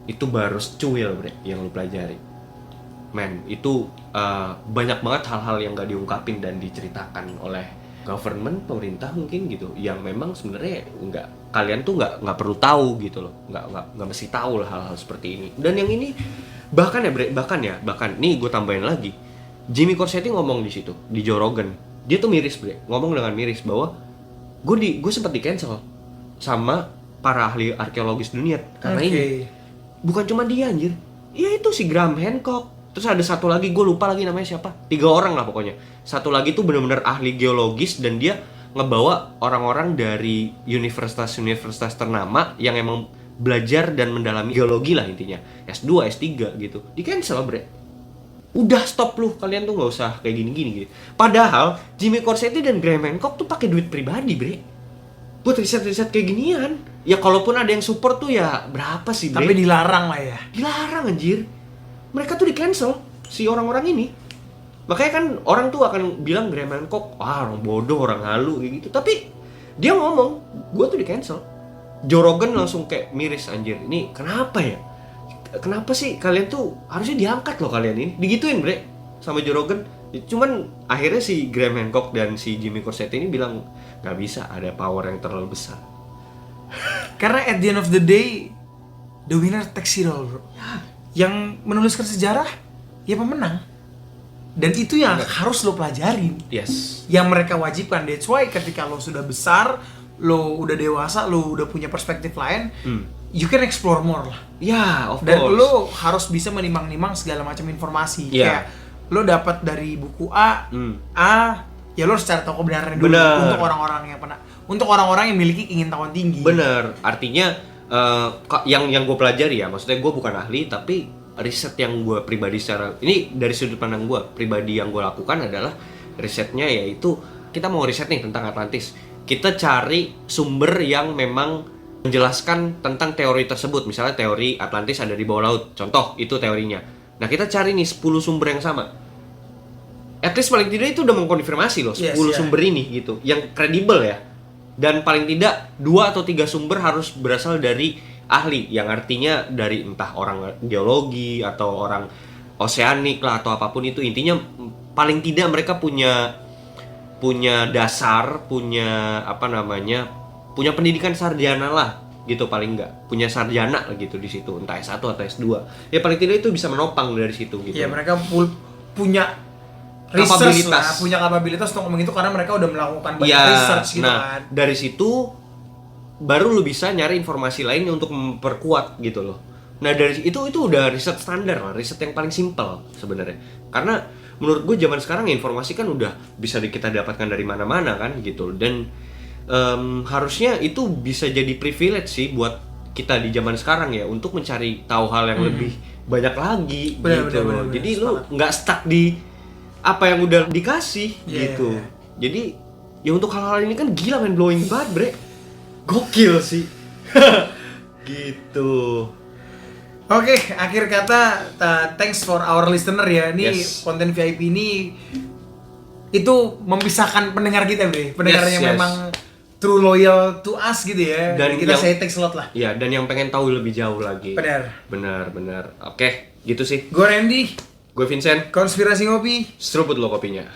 Speaker 2: itu baru secuil, bre, yang lo pelajari. Men, itu banyak banget hal-hal yang gak diungkapin dan diceritakan oleh government, pemerintah mungkin gitu, yang memang sebenarnya kalian tuh nggak perlu tahu gitu loh, nggak mesti tahu lah hal-hal seperti ini. Dan yang ini bahkan nih gue tambahin lagi, Jimmy Corsetti ngomong di situ di Joe Rogan, dia tuh miris, bre, ngomong dengan miris bahwa gue sempat di cancel sama para ahli arkeologis dunia karena ini. Bukan cuma dia anjir, ya itu si Graham Hancock. Terus ada satu lagi, gue lupa lagi namanya siapa. 3 orang lah pokoknya. Satu lagi tuh benar-benar ahli geologis dan dia ngebawa orang-orang dari universitas-universitas ternama yang emang belajar dan mendalami geologi lah intinya. S2, S3 gitu. Di cancel, bre. Udah stop lu, kalian tuh nggak usah kayak gini-gini gitu. Padahal Jimmy Corsetti dan Graham Hancock tuh pakai duit pribadi, bre. Buat riset-riset kayak ginian. Ya kalaupun ada yang support tuh ya berapa sih, bre?
Speaker 1: Tapi dilarang lah ya.
Speaker 2: Dilarang anjir. Mereka tuh di cancel si orang-orang ini. Makanya kan orang tuh akan bilang Graham Hancock, orang bodoh, orang halu kayak gitu. Tapi dia ngomong, gue tuh di cancel. Joe Rogan langsung kayak miris anjir. Ini kenapa ya? Kenapa sih kalian tuh harusnya diangkat loh kalian ini? Digituin, bre, sama Joe Rogan. Cuman akhirnya si Graham Hancock dan si Jimmy Corsetti ini bilang nggak bisa, ada power yang terlalu besar.
Speaker 1: Karena at the end of the day, the winner takes it all, bro. Yang menuliskan sejarah, ya pemenang. Dan itu yang harus lo pelajarin.
Speaker 2: Yes.
Speaker 1: Yang mereka wajibkan. That's why ketika lo sudah besar, lo udah dewasa, lo udah punya perspektif lain, you can explore more lah.
Speaker 2: Ya, of course.
Speaker 1: Dan lo harus bisa menimang-nimang segala macam informasi. Kayak lo dapat dari buku A, ya lo harus cari tahu kebenarannya dulu. Untuk orang-orang yang pernah, untuk orang-orang yang memiliki keingintahuan tinggi.
Speaker 2: Bener, artinya yang gue pelajari ya, maksudnya gue bukan ahli, tapi riset yang gue pribadi secara ini dari sudut pandang gue pribadi yang gue lakukan adalah risetnya yaitu kita mau riset nih tentang Atlantis, kita cari sumber yang memang menjelaskan tentang teori tersebut. Misalnya teori Atlantis ada di bawah laut, contoh itu teorinya. Nah kita cari nih 10 sumber yang sama, at least paling tidak itu udah mengkonfirmasi loh 10 sumber ini gitu, yang kredibel ya. Dan paling tidak 2 atau 3 sumber harus berasal dari ahli, yang artinya dari entah orang geologi atau orang oseanik lah atau apapun itu. Intinya paling tidak mereka punya dasar, punya punya pendidikan sarjana lah gitu, paling enggak punya sarjana gitu di situ, entah S1 atau S2. Ya paling tidak itu bisa menopang dari situ gitu.
Speaker 1: Ya mereka punya research lah, punya kapabilitas untuk ngomong itu karena mereka udah melakukan banyak research gitu kan.
Speaker 2: Dari situ baru lu bisa nyari informasi lain untuk memperkuat gitu loh. Nah dari itu udah riset standar lah, riset yang paling simpel sebenarnya. Karena menurut gue zaman sekarang informasi kan udah bisa kita dapatkan dari mana-mana kan gitu. Dan harusnya itu bisa jadi privilege sih buat kita di zaman sekarang ya, untuk mencari tahu hal yang lebih banyak lagi gitu. Bener, jadi lu nggak stuck di apa yang udah dikasih gitu. Jadi ya untuk hal-hal ini kan gila, men, blowing banget, bre. Gokil sih. Gitu.
Speaker 1: Oke, akhir kata thanks for our listener ya. Ini konten VIP ini itu memisahkan pendengar kita, bre. Pendengar yang memang true loyal to us gitu ya. Dan kita say thanks a lot lah.
Speaker 2: Iya, dan yang pengen tahu lebih jauh lagi.
Speaker 1: Benar.
Speaker 2: Oke, gitu sih.
Speaker 1: Gue Randy.
Speaker 2: Gue Vincent.
Speaker 1: Konspirasi Ngopi.
Speaker 2: Seruput lo kopinya.